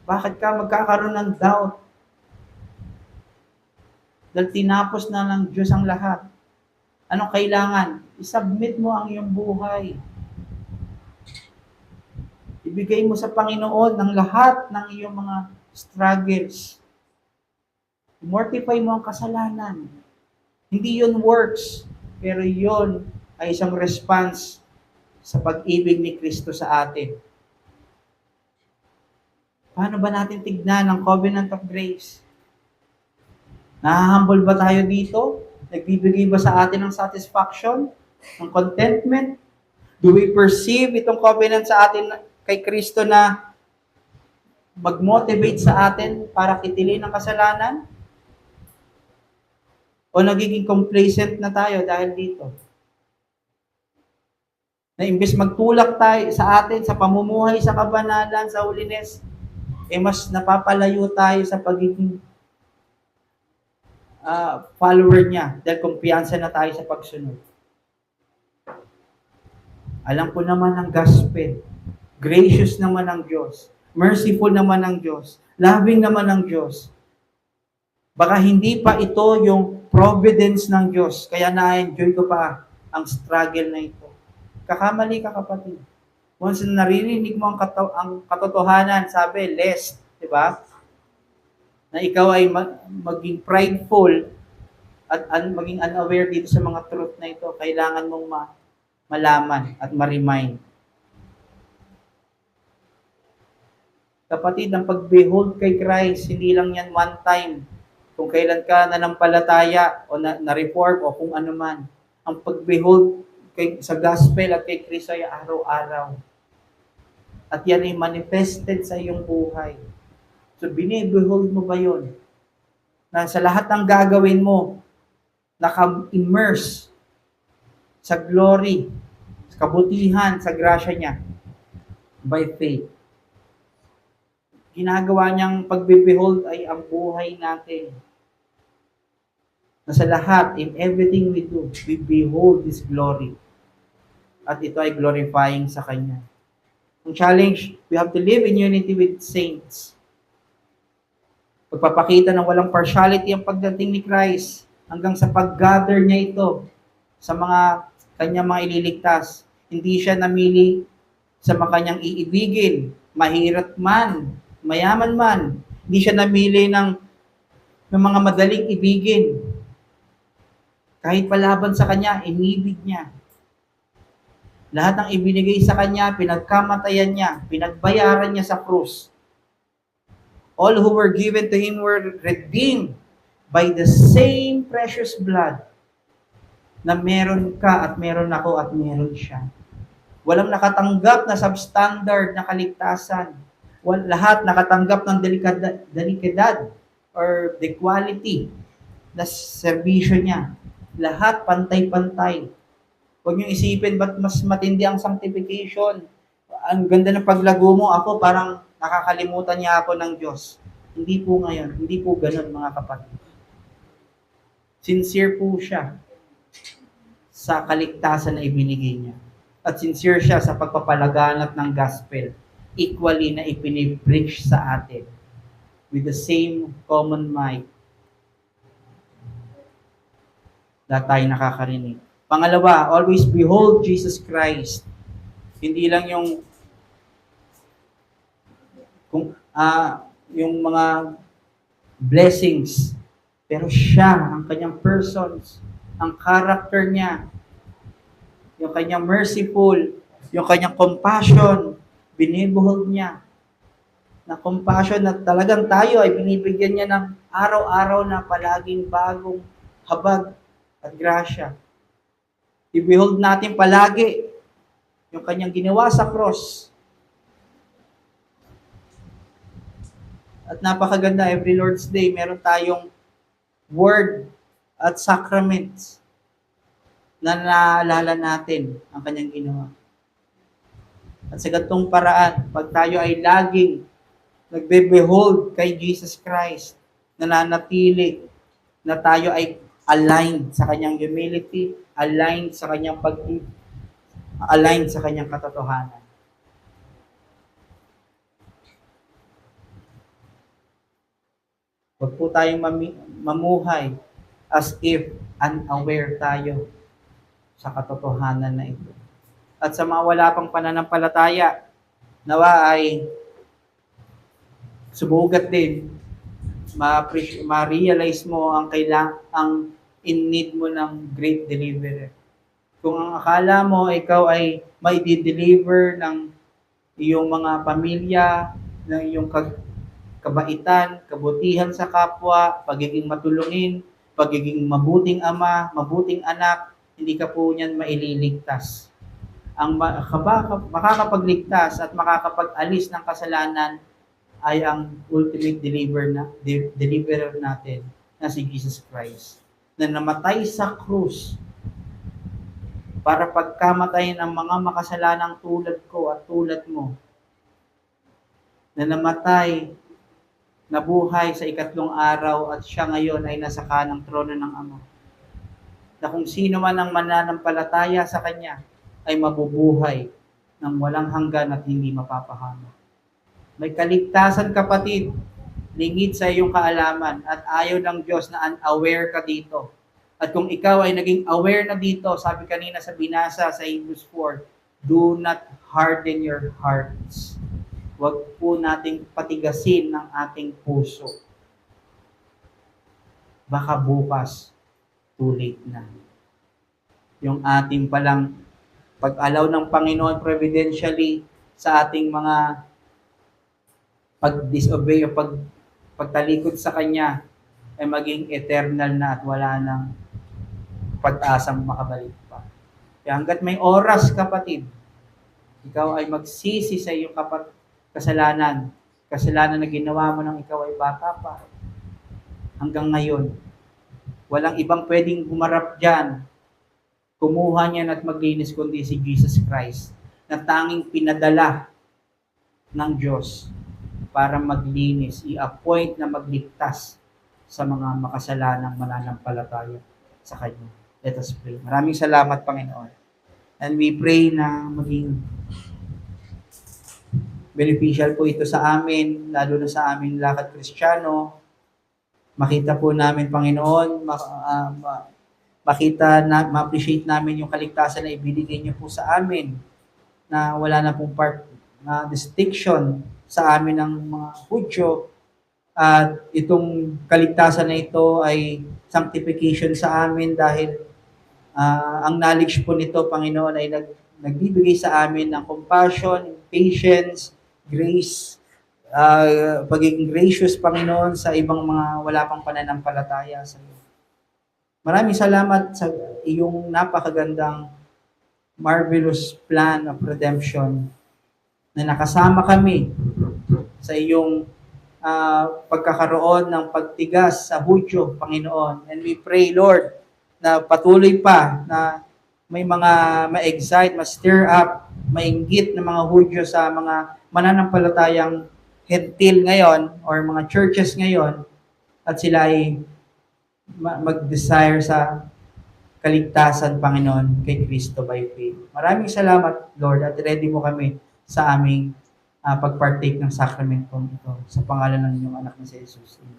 Bakit ka magkakaroon ng doubt? Dahil tinapos na ng Diyos ang lahat. Anong kailangan? I-submit mo ang iyong buhay. Ibigay mo sa Panginoon ng lahat ng iyong mga struggles. Mortify mo ang kasalanan. Hindi yun works, pero yun ay isang response sa pag-ibig ni Kristo sa atin. Paano ba natin tignan ang covenant of grace? Nahahambol ba tayo dito? Nagbibigay ba sa atin ng satisfaction? Ng contentment? Do we perceive itong covenant sa atin kay Kristo na mag-motivate sa atin para kitilin ang kasalanan? O nagiging complacent na tayo dahil dito? Na imbes magtulak tayo sa atin sa pamumuhay sa kabanalan, sa holiness, mas napapalayo tayo sa pagiging follower niya dahil kumpiyansa na tayo sa pagsunod. Alam ko naman ang gospel. Gracious naman ang Diyos. Merciful naman ang Diyos. Loving naman ang Diyos. Baka hindi pa ito yung providence ng Diyos, kaya na-enjoy ko pa ang struggle na ito. Kakamali ka, kapatid. Once naririnig mo ang katotohanan, sabi, lest, di ba? Na ikaw ay maging prideful at maging unaware dito sa mga truth na ito, kailangan mong malaman at ma-remind. Kapatid, ang pag-behold kay Christ, hindi lang yan one time. Kung kailan ka nanampalataya o na-reform o kung ano man. Ang pag-behold sa gospel at kay Kristo ay araw-araw. At yan ay manifested sa iyong buhay. So, binibehold mo ba yun? Na sa lahat ng gagawin mo, naka-immerse sa glory, sa kabutihan, sa grasya niya, by faith. Ginagawa niyang pagbe-behold ay ang buhay natin. Na sa lahat, in everything we do, we behold His glory. At ito ay glorifying sa Kanya. Ang challenge, we have to live in unity with saints. Pagpapakita ng walang partiality ang pagdating ni Christ hanggang sa pag-gather niya ito sa mga kanyang mga ililigtas. Hindi siya namili sa mga kanyang iibigin, mahirap man, mayaman man. Hindi siya namili ng mga madaling ibigin. Kahit palaban sa kanya, inibig niya. Lahat ng ibinigay sa kanya, pinagkamatayan niya, pinagbayaran niya sa krus. All who were given to Him were redeemed by the same precious blood na meron ka at meron ako at meron siya. Walang nakatanggap na substandard na kaligtasan. Lahat nakatanggap ng delikadad or the quality na serbisyo niya. Lahat pantay-pantay. Huwag niyong isipin ba't mas matindi ang sanctification. Ang ganda ng paglago mo, ako parang nakakalimutan niya ako ng Diyos. Hindi po ngayon. Hindi po ganun, mga kapatid. Sincere po siya sa kaligtasan na ibinigay niya. At sincere siya sa pagpapalaganap ng gospel. Equally na ipinipreach sa atin. With the same common mind na tayo nakakarinig. Pangalawa, always behold Jesus Christ. Hindi lang yung yung mga blessings, pero siya, ang kanyang persons, ang character niya, yung kanyang merciful, yung kanyang compassion, binibehold niya. Na compassion na talagang tayo ay binibigyan niya ng araw-araw na palaging bagong habag at grasya. I-behold natin palagi yung kanyang ginawa sa cross. At napakaganda, every Lord's Day, meron tayong word at sacraments na naalala natin ang kanyang ginawa. At sa ganitong paraan, pag tayo ay laging nagbe-behold kay Jesus Christ, nananatili na tayo ay aligned sa kanyang humility, aligned sa kanyang pag-ibig, aligned sa kanyang katotohanan. Huwag po tayong mamuhay as if unaware tayo sa katotohanan na ito. At sa mga wala pang pananampalataya, nawa ay sumugat din, ma-realize mo ang in need mo ng great deliverer. Kung ang akala mo ikaw ay may deliver ng iyong mga pamilya, ng iyong kabaitan, kabutihan sa kapwa, pagiging matulungin, pagiging mabuting ama, mabuting anak, hindi ka po niyan maililigtas. Ang makakapagligtas at makakapag-alis ng kasalanan ay ang ultimate deliverer natin na si Jesus Christ, na namatay sa krus para pagkamatay ng mga makasalanang tulad ko at tulad mo, na namatay, nabuhay sa ikatlong araw at siya ngayon ay nasa kanang trono ng Ama. Na kung sino man ang mananampalataya sa Kanya ay mabubuhay ng walang hanggan at hindi mapapahamak. May kaligtasan, kapatid, lingid sa iyong kaalaman at ayaw ng Diyos na unaware ka dito. At kung ikaw ay naging aware na dito, sabi kanina sa binasa sa Hebrews 4, do not harden your hearts. Huwag po nating patigasin ng ating puso. Baka bukas, too late na. Yung ating palang pag-allow ng Panginoon providentially sa ating mga pag-disobey o pagtalikod sa Kanya ay maging eternal na at wala nang pag-asang makabalik pa. Kaya hanggat may oras, kapatid, ikaw ay magsisi sa iyong kasalanan. Kasalanan na ginawa mo nang ikaw ay bata pa. Hanggang ngayon, walang ibang pwedeng humarap dyan, kumuha niyan at maglinis kundi si Jesus Christ, na tanging pinadala ng Diyos para maglinis, i-appoint na magligtas sa mga makasalanang mananampalataya sa Kanya. Let us pray. Maraming salamat, Panginoon. And we pray na maging beneficial po ito sa amin, lalo na sa aming lakad Kristiyano. Makita po namin, Panginoon, ma-appreciate namin yung kaligtasan na ibinigay niyo po sa amin, na wala na pong part na distinction sa amin ng mga Hudyo. At itong kaligtasan na ito ay sanctification sa amin dahil ang knowledge po nito, Panginoon, ay nagbibigay sa amin ng compassion, patience, grace, pagiging gracious, Panginoon, sa ibang mga wala pang pananampalataya sa iyo. Maraming salamat sa iyong napakagandang marvelous plan of redemption na nakasama kami sa iyong pagkakaroon ng pagtigas sa Hudyo, Panginoon. And we pray, Lord, na patuloy pa na may mga ma-excite, ma-stir up, mainggit ng mga Hudyo sa mga mananampalatayang hentil ngayon or mga churches ngayon at sila ay mag-desire sa kaligtasan, Panginoon, kay Kristo by faith. Maraming salamat, Lord, at ready mo kami sa aming pag-partake ng sacrament ito sa pangalan ng inyong anak na si Jesus. Amen.